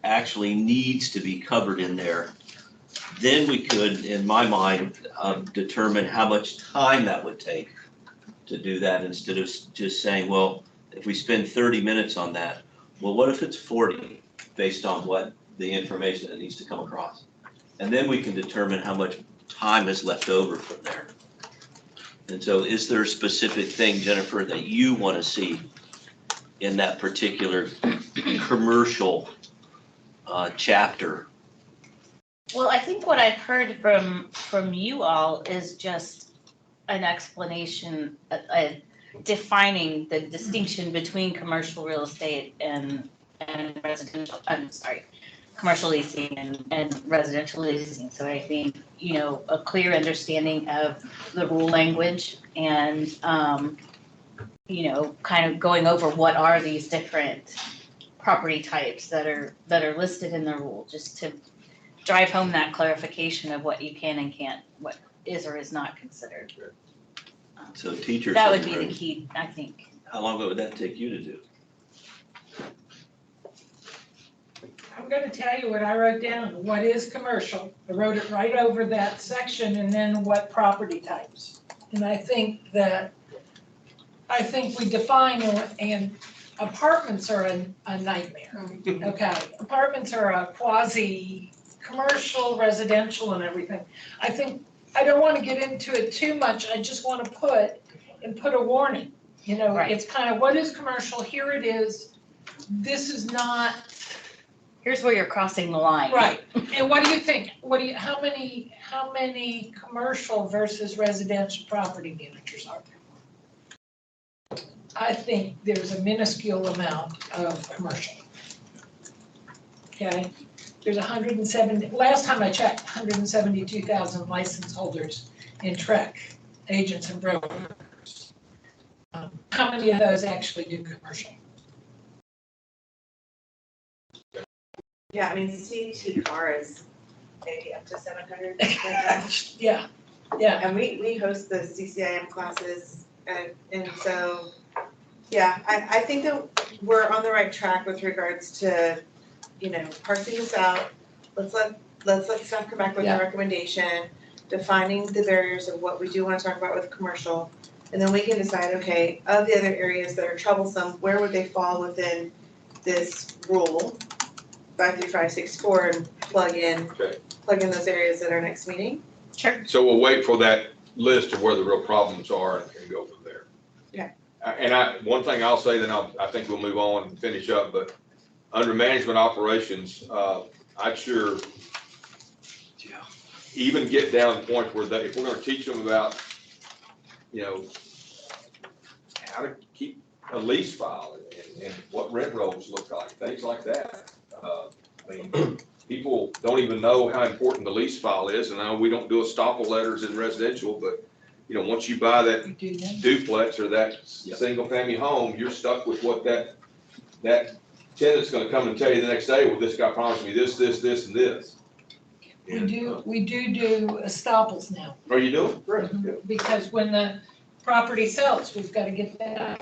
actually needs to be covered in there, then we could, in my mind, determine how much time that would take to do that instead of just saying, well, if we spend 30 minutes on that, well, what if it's 40 based on what the information that needs to come across? And then we can determine how much time is left over from there. And so is there a specific thing, Jennifer, that you want to see in that particular commercial chapter? Well, I think what I've heard from you all is just an explanation, defining the distinction between commercial real estate and residential, commercial leasing and residential leasing. So I think, a clear understanding of the rule language and kind of going over what are these different property types that are listed in the rule, just to drive home that clarification of what you can and can't, what is or is not considered. So teachers. That would be the key, I think. How long would that take you to do? I'm gonna tell you what I wrote down. What is commercial? I wrote it right over that section, and then what property types. And I think we define, and apartments are a nightmare, okay? Apartments are a quasi-commercial, residential and everything. I don't wanna get into it too much, I just wanna put a warning. Right. It's kind of, what is commercial? Here it is. This is not. Here's where you're crossing the line. Right, and what do you think? How many commercial versus residential property managers are there? I think there's a minuscule amount of commercial. Okay, there's 170, last time I checked, 172,000 license holders in TREC, agents and brokers. How many of those actually do commercial? Yeah, I mean, CT car is maybe up to 700. Yeah, yeah. And we host the CCIM classes, and so, yeah, I think that we're on the right track with regards to, parsing this out. Let's let staff come back with Yeah. a recommendation, defining the barriers of what we do wanna talk about with commercial. And then we can decide, okay, of the other areas that are troublesome, where would they fall within this rule? 53564 and plug in those areas at our next meeting. Sure. So we'll wait for that list of where the real problems are and go from there. Yeah. And one thing I'll say, then I think we'll move on and finish up, but under management operations, I'd sure even get down to the point where if we're gonna teach them about, how to keep a lease file and what rent rolls look like, things like that. People don't even know how important the lease file is, and I know we don't do estoppel letters in residential, but, once you buy that duplex or that single-family home, you're stuck with what that tenant's gonna come and tell you the next day, well, this guy promised me this, this, this, and this. We do estoppels now. Are you doing? Great. Yeah. Because when the property sells, we've got to get that.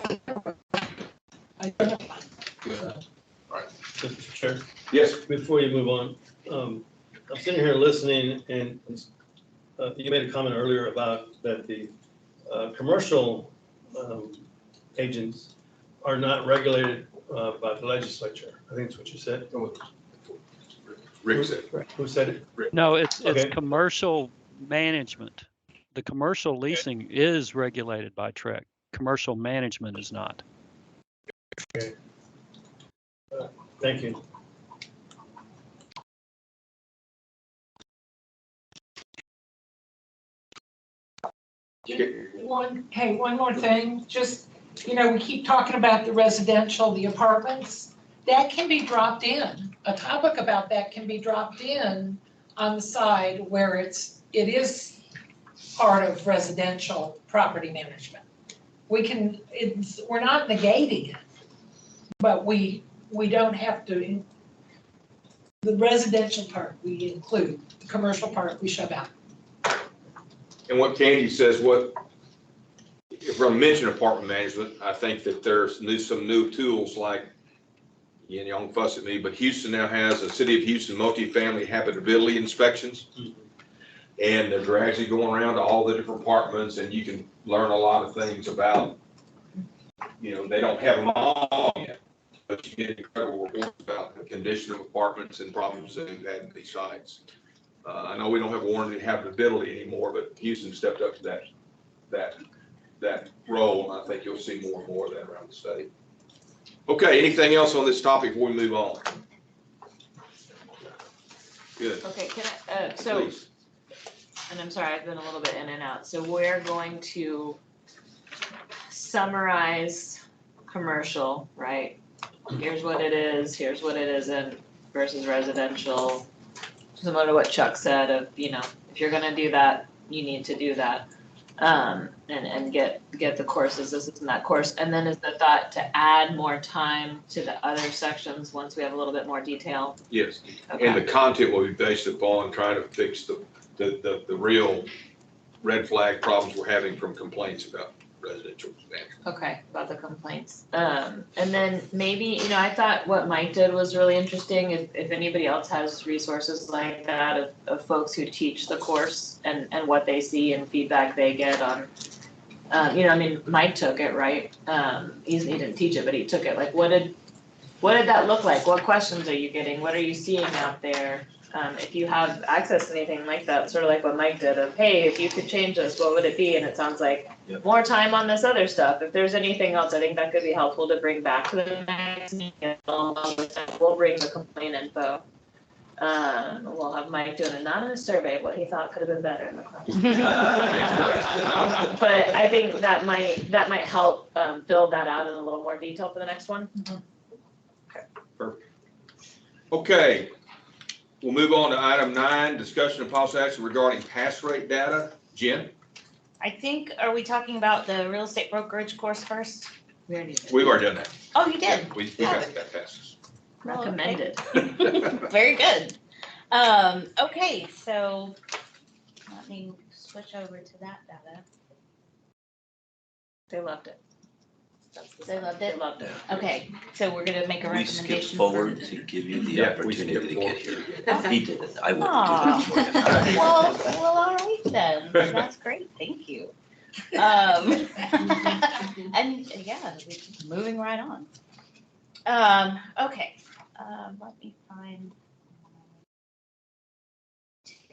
Mr. Chair, Yes. before you move on, I'm sitting here listening, and you made a comment earlier about that the commercial agents are not regulated by the legislature. I think that's what you said. Rick said. Who said it? Rick. No, it's Okay. commercial management. The commercial leasing is regulated by TREC. Commercial management is not. Okay. Thank you. One more thing, just, we keep talking about the residential, the apartments. That can be dropped in. A topic about that can be dropped in on the side where it is part of residential property management. We're not negating it, but we don't have to, the residential part we include, the commercial part we shove out. And what Candy says, if we're gonna mention apartment management, I think that there's some new tools like, y'all don't fuss at me, but Houston now has a City of Houston multifamily habitability inspections. And they're gradually going around to all the different apartments, and you can learn a lot of things about, they don't have them all yet, but you get incredible reports about the condition of apartments and problems that they've had in these sites. I know we don't have warranted habitability anymore, but Houston stepped up to that role, and I think you'll see more and more of that around the state. Okay, anything else on this topic before we move on? Good. Okay, so, Please. and I'm sorry, I've been a little bit in and out. So we're going to summarize commercial, right? Here's what it is, here's what it isn't versus residential. Similar to what Chuck said of, if you're gonna do that, you need to do that. And get get the courses, this and that course, and then is the thought to add more time to the other sections once we have a little bit more detail? Yes, and Okay, the content will be based upon trying to fix the real red flag problems we're having from complaints about residential expansion. okay, about the complaints. And then maybe, you know, I thought what Mike did was really interesting, if anybody else has resources like that of folks who teach the course and what they see and feedback they get on, you know, I mean, Mike took it, right? He didn't teach it, but he took it, like, what did that look like? What questions are you getting? What are you seeing out there? If you have access to anything like that, sort of like what Mike did of, hey, if you could change this, what would it be? And it sounds like Yep. more time on this other stuff. If there's anything else, I think that could be helpful to bring back to the next meeting. We'll bring the complaint info. We'll have Mike do an anonymous survey of what he thought could have been better in the class. But I think that might help build that out in a little more detail for the next one. Okay, we'll move on to item 9, discussion of possible action regarding pass rate data. Jen? I think, are we talking about the real estate brokerage course first? We already did. We've already done that. Oh, you did? Yeah, we passed that passes. Recommended. Very good. Okay, so let me switch over to that data. They loved it. They loved it? They loved it. Okay, so we're gonna make a We skipped recommendation. forward to give you the Yeah, we opportunity to skipped get forward. here. He did it, I wouldn't do it for you. Well, all right then, that's great, thank you. And yeah, we're just moving right on. Okay, let me find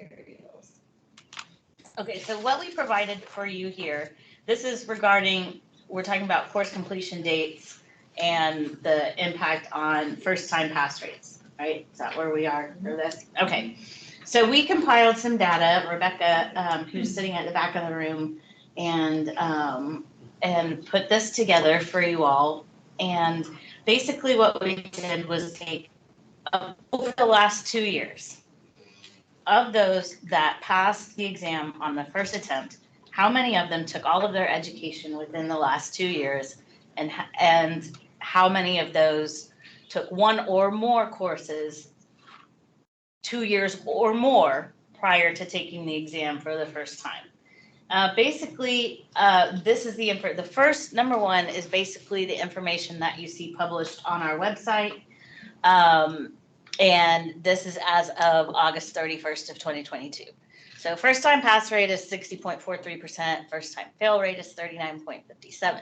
materials. Okay, so what we provided for you here, this is regarding, we're talking about course completion dates and the impact on first-time pass rates, right? Is that where we are for this? Okay, so we compiled some data. Rebecca, who's sitting at the back of the room, and put this together for you all. And basically what we did was take over the last 2 years, of those that passed the exam on the first attempt, how many of them took all of their education within the last 2 years, and how many of those took one or more courses 2 years or more prior to taking the exam for the first time. Basically, this is the first, number one, is basically the information that you see published on our website. And this is as of August 31st of 2022. So first time pass rate is 60.43%, first time fail rate is 39.57.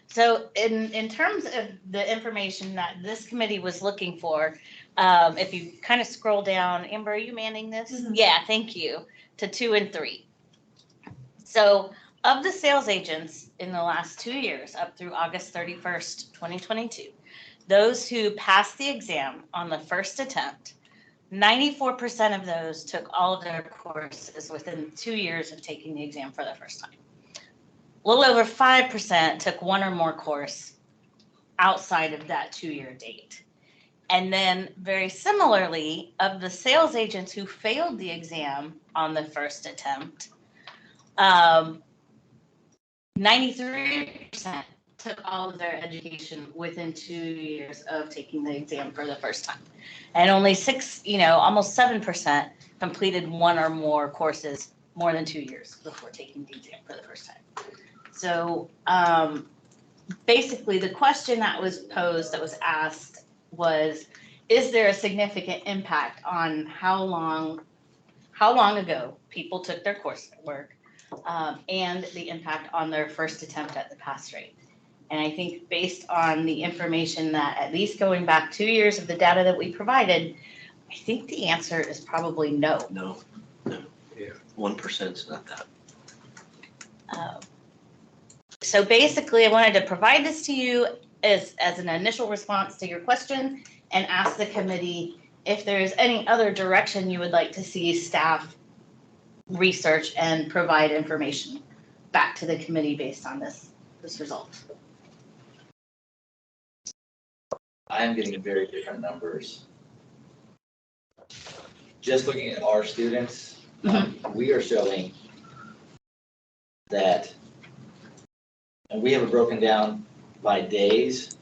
So in terms of the information that this committee was looking for, if you kind of scroll down, Amber, are you manning this? Mhm. Yeah, thank you, to 2 and 3. So of the sales agents in the last 2 years, up through August 31st, 2022, those who passed the exam on the first attempt, 94% of those took all of their courses within 2 years of taking the exam for the first time. A little over 5% took one or more course outside of that 2-year date. And then very similarly, of the sales agents who failed the exam on the first attempt, 93% took all of their education within 2 years of taking the exam for the first time. And only almost 7% completed one or more courses more than 2 years before taking the exam for the first time. So basically the question that was posed, that was asked was, is there a significant impact on how long ago people took their coursework and the impact on their first attempt at the pass rate? And I think based on the information that, at least going back 2 years of the data that we provided, I think the answer is probably no. No. Yeah. 1% is not that. So basically, I wanted to provide this to you as an initial response to your question, and ask the committee if there is any other direction you would like to see staff research and provide information back to the committee based on this result. I am getting very different numbers. Just looking at our students, we are showing that and we have it broken down by days.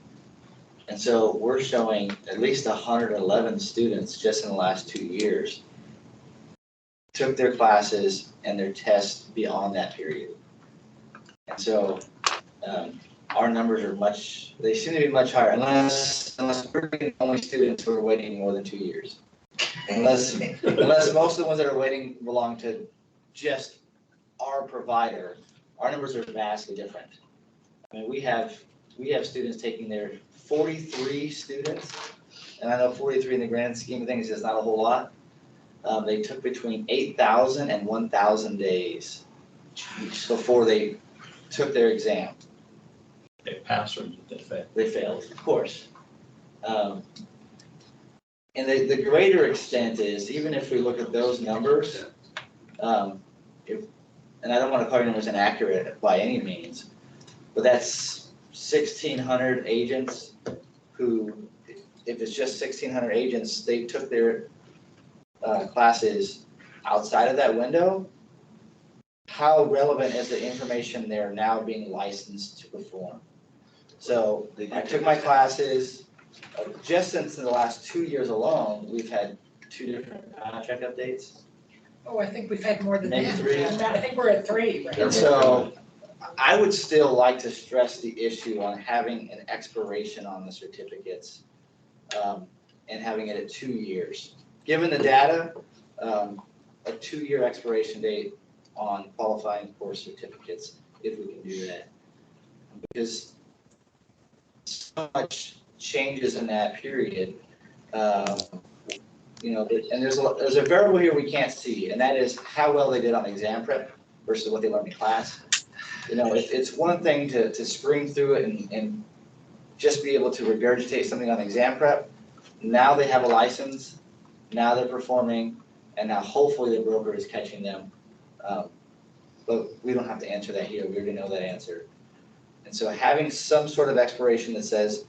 And so we're showing at least 111 students just in the last 2 years took their classes and their tests beyond that period. And so our numbers are they seem to be much higher, unless we're the only students who are waiting more than 2 years. Unless most of the ones that are waiting belong to just our provider, our numbers are vastly different. I mean, we have students taking their 43 students, and I know 43 in the grand scheme of things is not a whole lot. They took between 8,000 and 1,000 days before they took their exam. They passed or did they fail? They failed, of course. And the greater extent is, even if we look at those numbers, and I don't want to call your numbers inaccurate by any means, but that's 1,600 agents who, if it's just 1,600 agents, they took their classes outside of that window. How relevant is the information they're now being licensed to perform? So I took my classes, just since in the last 2 years alone, we've had 2 different check updates. Oh, I think we've had more than Maybe that. 3. I think we're at 3 right now. And so I would still like to stress the issue on having an expiration on the certificates, and having it at 2 years. Given the data, a 2-year expiration date on qualifying course certificates, if we can do that. Because so much changes in that period, and there's a variable here we can't see, and that is how well they did on exam prep versus what they learned in class. It's one thing to scream through it and just be able to regurgitate something on exam prep. Now they have a license, now they're performing, and now hopefully the broker is catching them. But we don't have to answer that here, we already know that answer. And so having some sort of expiration that says,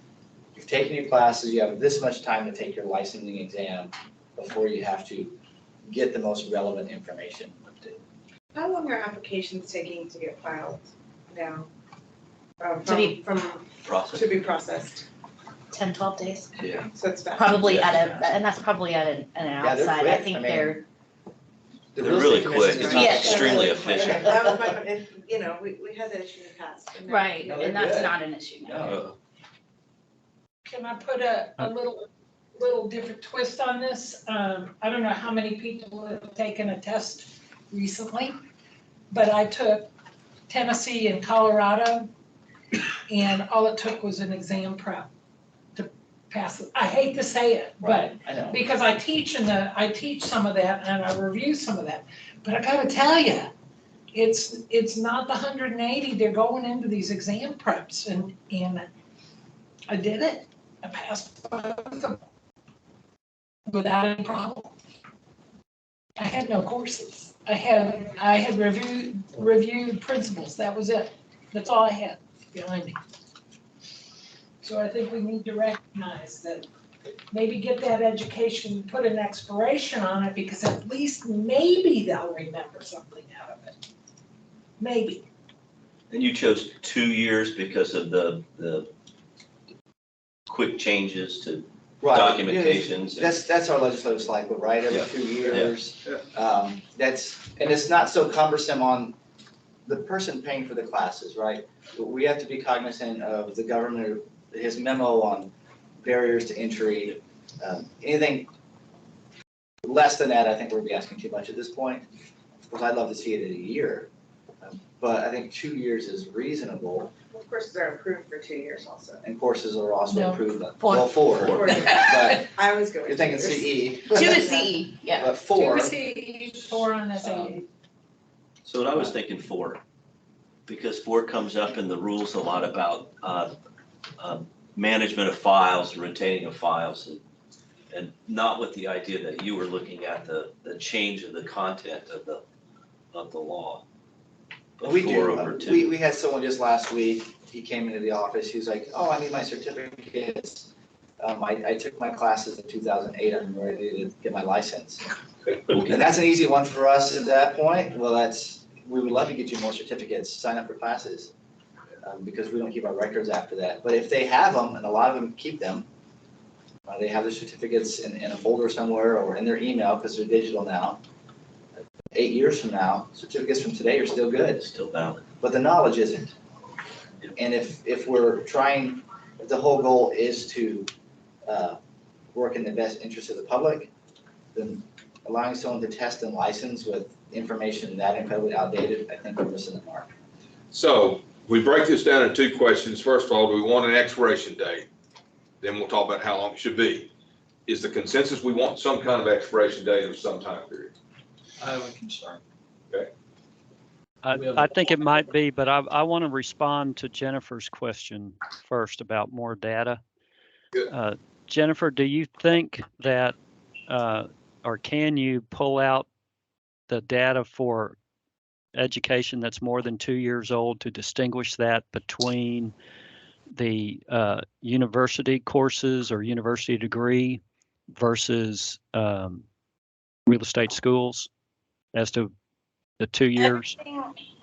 you've taken your classes, you have this much time to take your licensing exam before you have to get the most relevant information. How long are applications taking to get filed now? To be- From Process. to be processed, 10, 12 days. Yeah. so it's fast. Probably Yeah. and that's probably at an Yeah, they're outside. I quick. think I mean, they're, The They're real really estate commission quick. is not- Yeah. Extremely Okay, efficient. that was my, we had that issue in the past. but now- right, No, they're and that's good. not an issue now. No. Can I put a little different twist on this? I don't know how many people have taken a test recently, but I took Tennessee and Colorado, and all it took was an exam prep to pass it. I hate to say it, but I know. because I teach some of that and I review some of that, but I gotta tell you, it's not the 180, they're going into these exam preps and I did it, I passed both of them without any problem. I had no courses, I had reviewed principles, that was it, that's all I had behind me. So I think we need to recognize that, maybe get that education, put an expiration on it, because at least maybe they'll remember something out of it. Maybe. And you chose 2 years because of the quick changes to Right. documentations. That's our legislative cycle, right, every Yeah. 2 years. Yeah. And it's not so cumbersome on the person paying for the classes, right? We have to be cognizant of the governor, his memo on barriers to entry. Anything less than that, I think we're be asking too much at this point. Of course, I'd love to see it in a year, but I think 2 years is reasonable, Of course, they're approved for 2 years also. and courses are also No. approved, Four. well, 4. Four years. But I was going. you're thinking 2 years. CE. 2 is CE, yeah. But 4, 2 CE, 4 on SAE. So what I was thinking 4, because 4 comes up in the rules a lot about management of files, retaining of files, and not with the idea that you were looking at the change of the content of the law. But we 4 do, over 2. we had someone just last week, he came into the office, he was like, oh, I need my certificates. I took my classes in 2008, I'm ready to get my license. And that's an easy one for us at that point, well, we would love to get you more certificates, sign up for classes. because we don't keep our records after that. But if they have them, and a lot of them keep them, they have the certificates in a folder somewhere or in their email because they're digital now. 8 years from now, certificates from today are still good. It's still valid. But the knowledge isn't. And if we're trying, if the whole goal is to work in the best interest of the public, then allowing someone to test and license with information that incredibly outdated, I think we're missing the mark. So we break this down into 2 questions. First of all, do we want an expiration date? Then we'll talk about how long it should be. Is the consensus we want some kind of expiration date of some time period? I have a concern. I think it might be, but I want to respond to Jennifer's question first about more data. Good. Jennifer, do you think that, or can you pull out the data for education that's more than 2 years old to distinguish that between the university courses or university degree versus real estate schools as to the 2 years?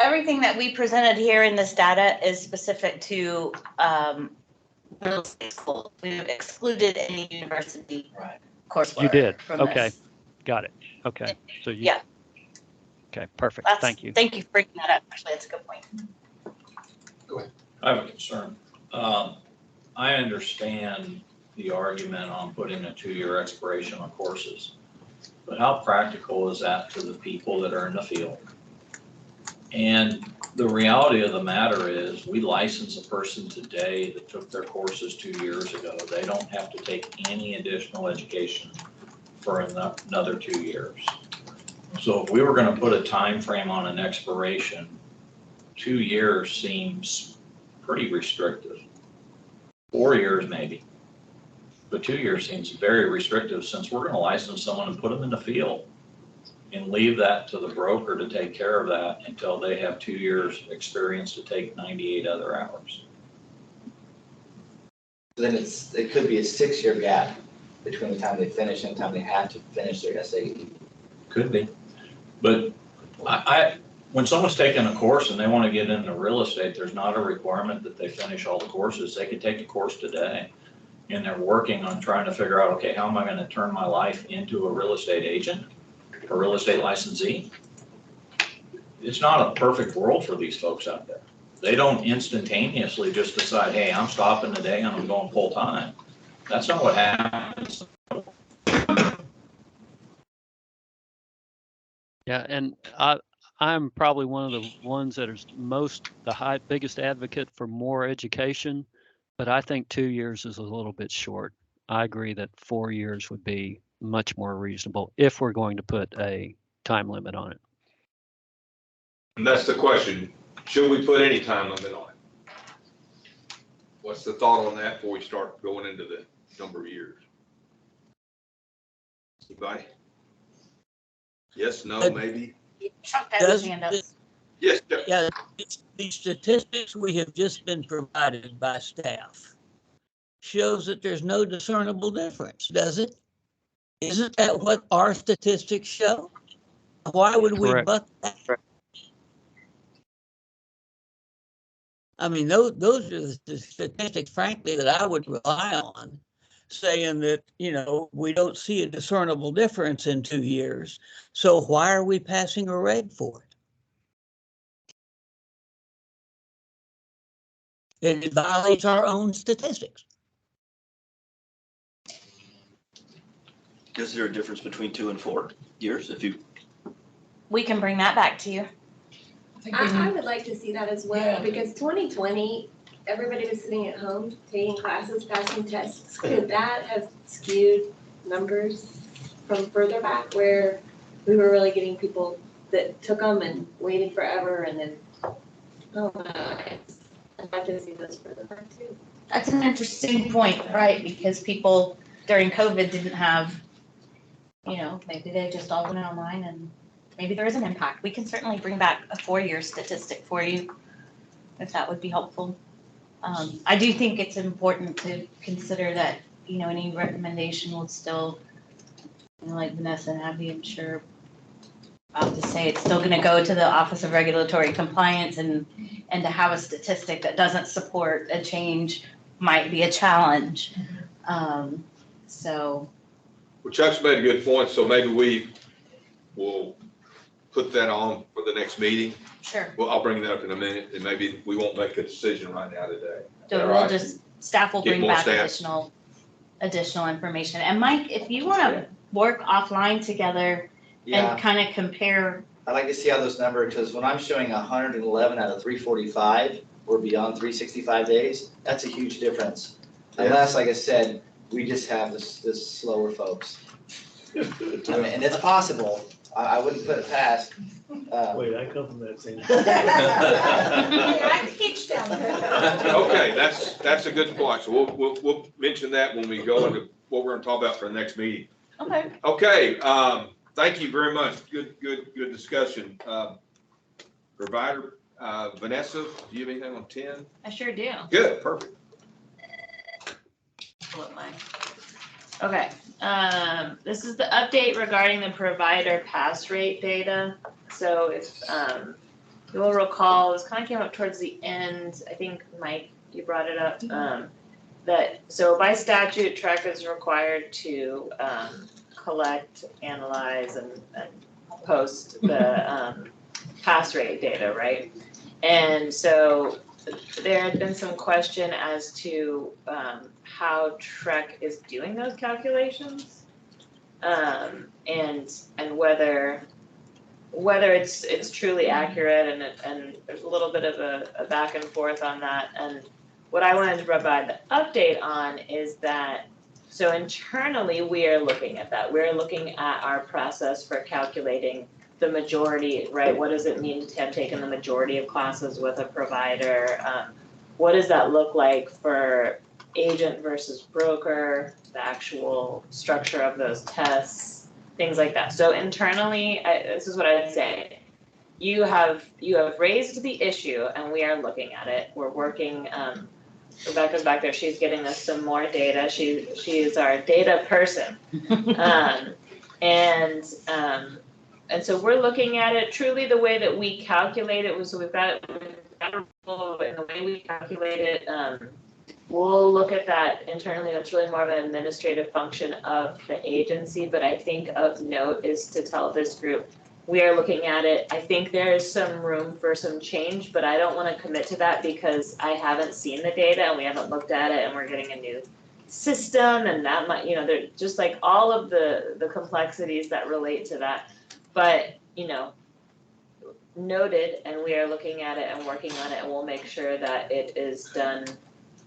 Everything that we presented here in this data is specific to real estate school. We've excluded any university coursework. You did? from Okay. this. Got it. Okay. So you. Yeah. Okay, perfect. That's- Thank you. Thank you for bringing that up. Actually, that's a good point. I have a concern. I understand the argument on putting a 2-year expiration on courses, but how practical is that to the people that are in the field? And the reality of the matter is, we license a person today that took their courses 2 years ago. They don't have to take any additional education for another 2 years. So if we were gonna put a time frame on an expiration, 2 years seems pretty restrictive. 4 years maybe, but 2 years seems very restrictive since we're gonna license someone and put them in the field and leave that to the broker to take care of that until they have 2 years experience to take 98 other hours. Then it could be a 6-year gap between the time they finish and the time they have to finish their SAE. Could be, but when someone's taking a course and they want to get into real estate, there's not a requirement that they finish all the courses. They could take the course today and they're working on trying to figure out, okay, how am I going to turn my life into a real estate agent, a real estate licensee? It's not a perfect world for these folks out there. They don't instantaneously just decide, hey, I'm stopping today and I'm going full time. That's not what happens. Yeah, and I'm probably one of the ones that is biggest advocate for more education, but I think 2 years is a little bit short. I agree that 4 years would be much more reasonable if we're going to put a time limit on it. And that's the question. Should we put any time limit on it? What's the thought on that before we start going into the number of years? Anybody? Yes, no, maybe? Chuck has his hand up. Yes, Jeff. Yeah, the statistics we have just been provided by staff shows that there's no discernible difference, does it? Isn't that what our statistics show? Why would we Correct. buck that? I mean, those are the statistics, frankly, that I would rely on, saying that, we don't see a discernible difference in 2 years. So why are we passing a reg for it? It violates our own statistics. Is there a difference between 2 and 4 years? We can bring that back to you. I would like to see that as well, Yeah. because 2020, everybody was sitting at home, taking classes, passing tests. Could that have skewed numbers from further back where we were really getting people that took them and waited forever and then, I'd like to see those further back too. That's an interesting point, right? Because people during COVID didn't have, maybe they just all went online and maybe there is an impact. We can certainly bring back a 4-year statistic for you if that would be helpful. I do think it's important to consider that, any recommendation will still, like Vanessa and Abby, I'm sure, about to say, it's still going to go to the Office of Regulatory Compliance and And to have a statistic that doesn't support a change might be a challenge. So, Well, Chuck's made a good point, so maybe we will put that on for the next meeting. sure. Well, I'll bring that up in a minute, and maybe we won't make a decision right now today. So All we'll right. just, staff will Get bring more back stats. additional information. And Mike, if you wanna work offline together Yeah, and kind of compare, I'd like to see how those numbers, because when I'm showing 111 out of 345, we're beyond 365 days, that's a huge difference. Unless, like I said, we just have this slower folks. I mean, and it's possible, I wouldn't put it past. Wait, I come from that same. I could teach them. Okay, that's a good point, so we'll mention that when we go into what we're gonna talk about for the next meeting. okay, Okay, thank you very much, good discussion. Provider, Vanessa, do you have anything on 10? I sure do. Good, perfect. Pull up mine. Okay, this is the update regarding the provider pass rate data. So if, you'll recall, this kind of came up towards the end, I think, Mike, you brought it up, that, so by statute, TREC is required to, collect, analyze, and post the, pass rate data, right? And so there had been some question as to how TREC is doing those calculations. And whether it's truly accurate, and there's a little bit of a back and forth on that. And what I wanted to provide the update on is that, so internally, we are looking at that. We're looking at our process for calculating the majority, right? What does it mean to have taken the majority of classes with a provider? What does that look like for agent versus broker, the actual structure of those tests, things like that. So internally, this is what I'd say. You have raised the issue, and we are looking at it. We're working, Rebecca's back there, she's getting us some more data. She is our data person. And so we're looking at it truly the way that we calculate it. So we've got a rule, and the way we calculate it, we'll look at that internally. That's really more of an administrative function of the agency. But I think of note is to tell this group, we are looking at it. I think there is some room for some change, but I don't want to commit to that because I haven't seen the data and we haven't looked at it, and we're getting a new system, and that might, they're just like all of the complexities that relate to that. But, noted, and we are looking at it and working on it, and we'll make sure that it is done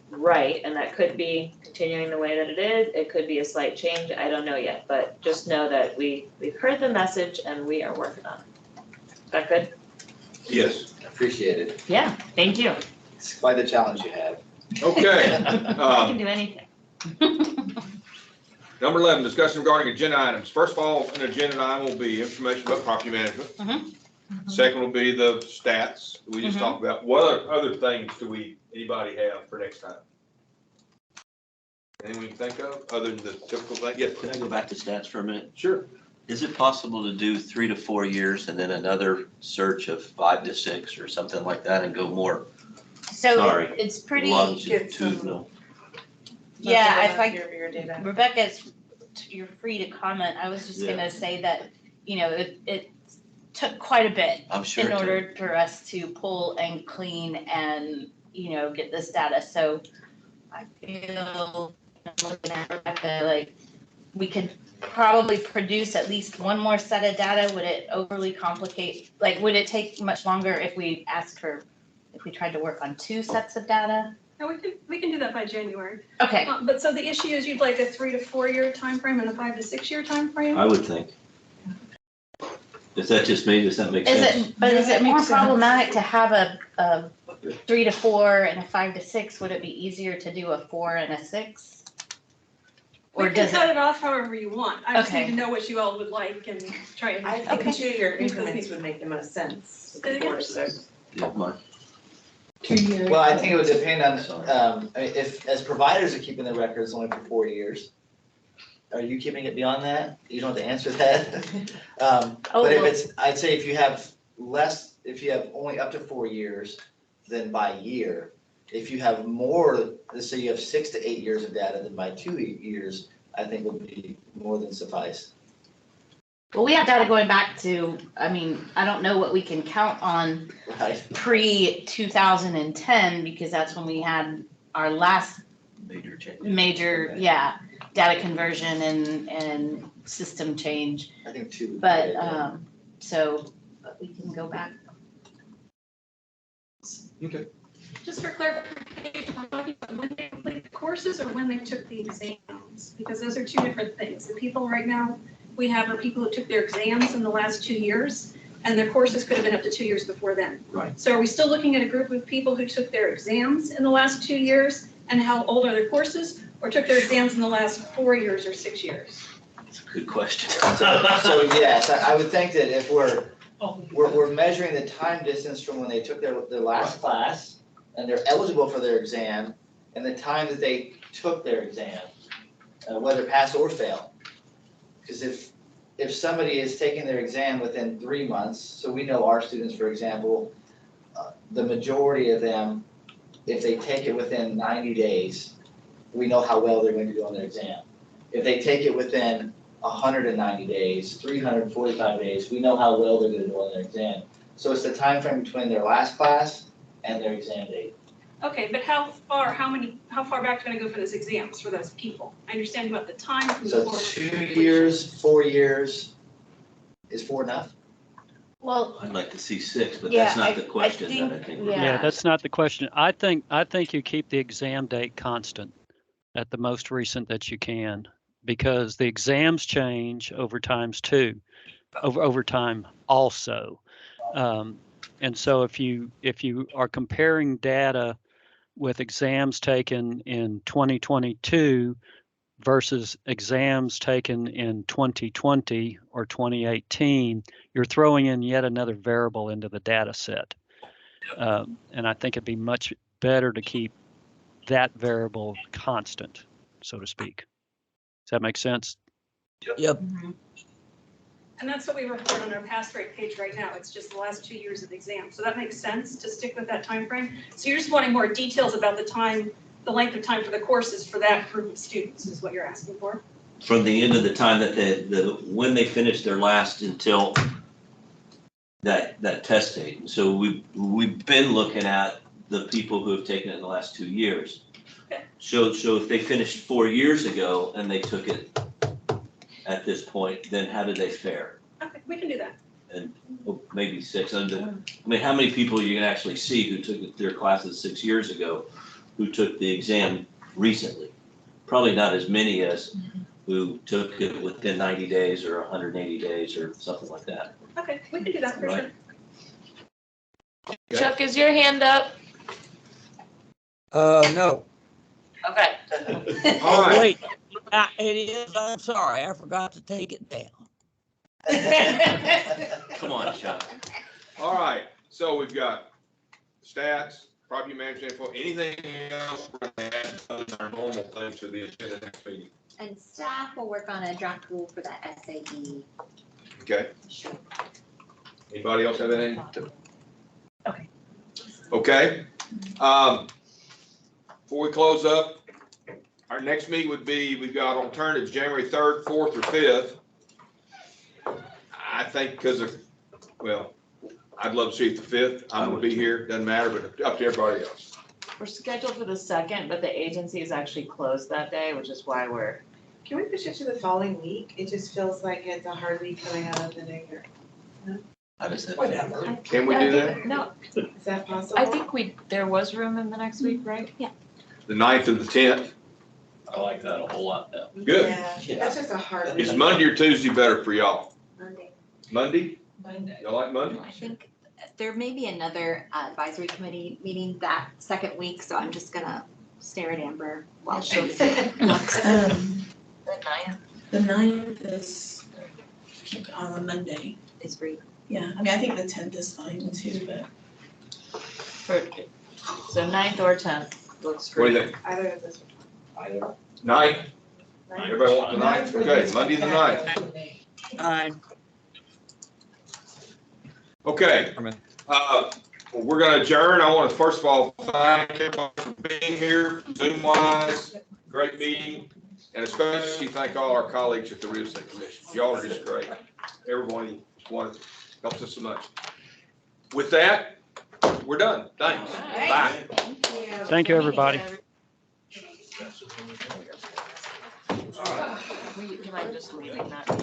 right. And that could be continuing the way that it is. It could be a slight change. I don't know yet, but just know that we've heard the message and we are working on it. Is that good? Yes. Appreciate it. Yeah, thank you. It's quite the challenge you have. Okay. I can do anything. Number 11, discussion regarding agenda items. First of all, an agenda item will be information about property management. Mhm. Second will be the stats we just talked about. What other things do anybody have for next time? Anything we can think of other than the typical thing? Yes, Can I go back to stats for a minute? sure. Is it possible to do 3 to 4 years and then another search of 5 to 6 or something like that and go more so Sorry. it's pretty, longitudinal? yeah, if I, Your data. Rebecca, you're free to comment. I was just Yeah. gonna say that, it took quite a bit I'm sure. in it order for us to pull and clean and, get this data. So I feel, looking at Rebecca, like, we could probably produce at least one more set of data. Would it overly complicate, like, would it take much longer if we tried to work on 2 sets of data? No, we can do that by January. Okay, But so the issue is you'd like a 3 to 4 year timeframe and a 5 to 6 year timeframe? I would think. Is that just me? Does that make is sense? it, but is Yeah, it that more makes sense. problematic to have a 3 to 4 and a 5 to 6? Would it be easier to do a 4 and a 6? We Or can does cut it, it off however you want. I just need Okay. to know what you all would like and try and. I think Okay. 2-year increments would make the most sense. Say it again? 4 to 6. Yeah, mine. 2 years. Well, I think it would depend on, if, as providers are keeping the records only for 4 years, are you keeping it beyond that? You don't have to answer that. Oh, But if well- it's, I'd say if you have only up to 4 years, than by year. If you have more, let's say you have 6 to 8 years of data than by 2 years, I think would be more than suffice. Well, we have data going back to, I mean, I don't know what we can count on Right. pre-2010, because that's when we had our last Major change. major, yeah, data conversion and system change. I think 2 would be But, great. but we can go back. Okay. Just for clarification, I'm talking about when they completed the courses or when they took the exams, because those are two different things. The people right now we have are people who took their exams in the last 2 years, and their courses could have been up to 2 years before then. Right. So are we still looking at a group of people who took their exams in the last 2 years, and how old are their courses, or took their exams in the last 4 years or 6 years? That's a good question. So yes, I would think that if we're measuring the time distance from when they took their last class and they're eligible for their exam and the time that they took their exam, whether pass or fail. Because if somebody is taking their exam within 3 months, so we know our students, for example, the majority of them, if they take it within 90 days, we know how well they're going to do on their exam. If they take it within 190 days, 345 days, we know how well they're going to do on their exam. So it's the time frame between their last class and their exam date. Okay, but how far back do you want to go for those exams for those people? I understand about the time from the So form. 2 years, 4 years, is 4 enough? Well, I'd like to see 6, but Yeah, that's not I- the question I that I think. yeah. Yeah, that's not the question. I think you keep the exam date constant at the most recent that you can, because the exams change over times too, over time also. And so if you are comparing data with exams taken in 2022 versus exams taken in 2020 or 2018, you're throwing in yet another variable into the data set. And I think it'd be much better to keep that variable constant, so to speak. Does that make sense? Yep. And that's what we report on our pass rate page right now. It's just the last 2 years of exams. So that makes sense to stick with that time frame. So you're just wanting more details about the length of time for the courses for that group of students is what you're asking for? From the end of the time that when they finish their last until that test date. So we've been looking at the people who have taken it in the last 2 years. Okay. So if they finished 4 years ago and they took it at this point, then how did they fare? Okay, we can do that. And maybe 6. I mean, how many people you can actually see who took their classes 6 years ago, who took the exam recently? Probably not as many as who took it within 90 days or 180 days or something like that. Okay, we can do that for Right. sure. Chuck, is your hand up? No. Okay. All right. Wait, it is, I'm sorry, I forgot to take it down. Come on, Chuck. All right, so we've got stats, property management info, anything else we're going to add other than our normal things to the agenda next meeting? And staff will work on a draft rule for the SAE. Okay, anybody else have anything? Okay. Okay, before we close up, our next meeting would be, we've got alternatives January 3rd, 4th, or 5th. I think because of, well, I'd love to see it the 5th. I'm gonna be here, doesn't matter, but up to everybody else. We're scheduled for the 2nd, but the agency is actually closed that day, which is why we're. Can we push it to the following week? It just feels like it's a hard week coming out of the new year. How does that? Whatever. Can we do that? No, Is that possible? I think there was room in the next week, right? The 9th and the 10th? I like that a whole lot now. Good. Yeah, that's just a hard week. Is Monday or Tuesday better for y'all? Monday. Monday? Monday. Y'all like Monday? I think there may be another advisory committee meeting that second week, so I'm just gonna stare at Amber while she looks. The 9th. The 9th is on a Monday. Is free. Yeah, I mean, I think the 10th is fine too, but. So 9th or 10th looks What do great. you think? Either of those. Either. 9th? Everybody want the 9th? Okay, Monday the 9th. Fine. Okay, Well, we're gonna adjourn. I want to first of all thank everyone for being here, Zoom wise, great meeting. And especially thank all our colleagues at the Real Estate Commission. Y'all are just great. Everyone helps us so much. With that, we're done. Thanks. Bye. Thank you, everybody. We might just leave it, not.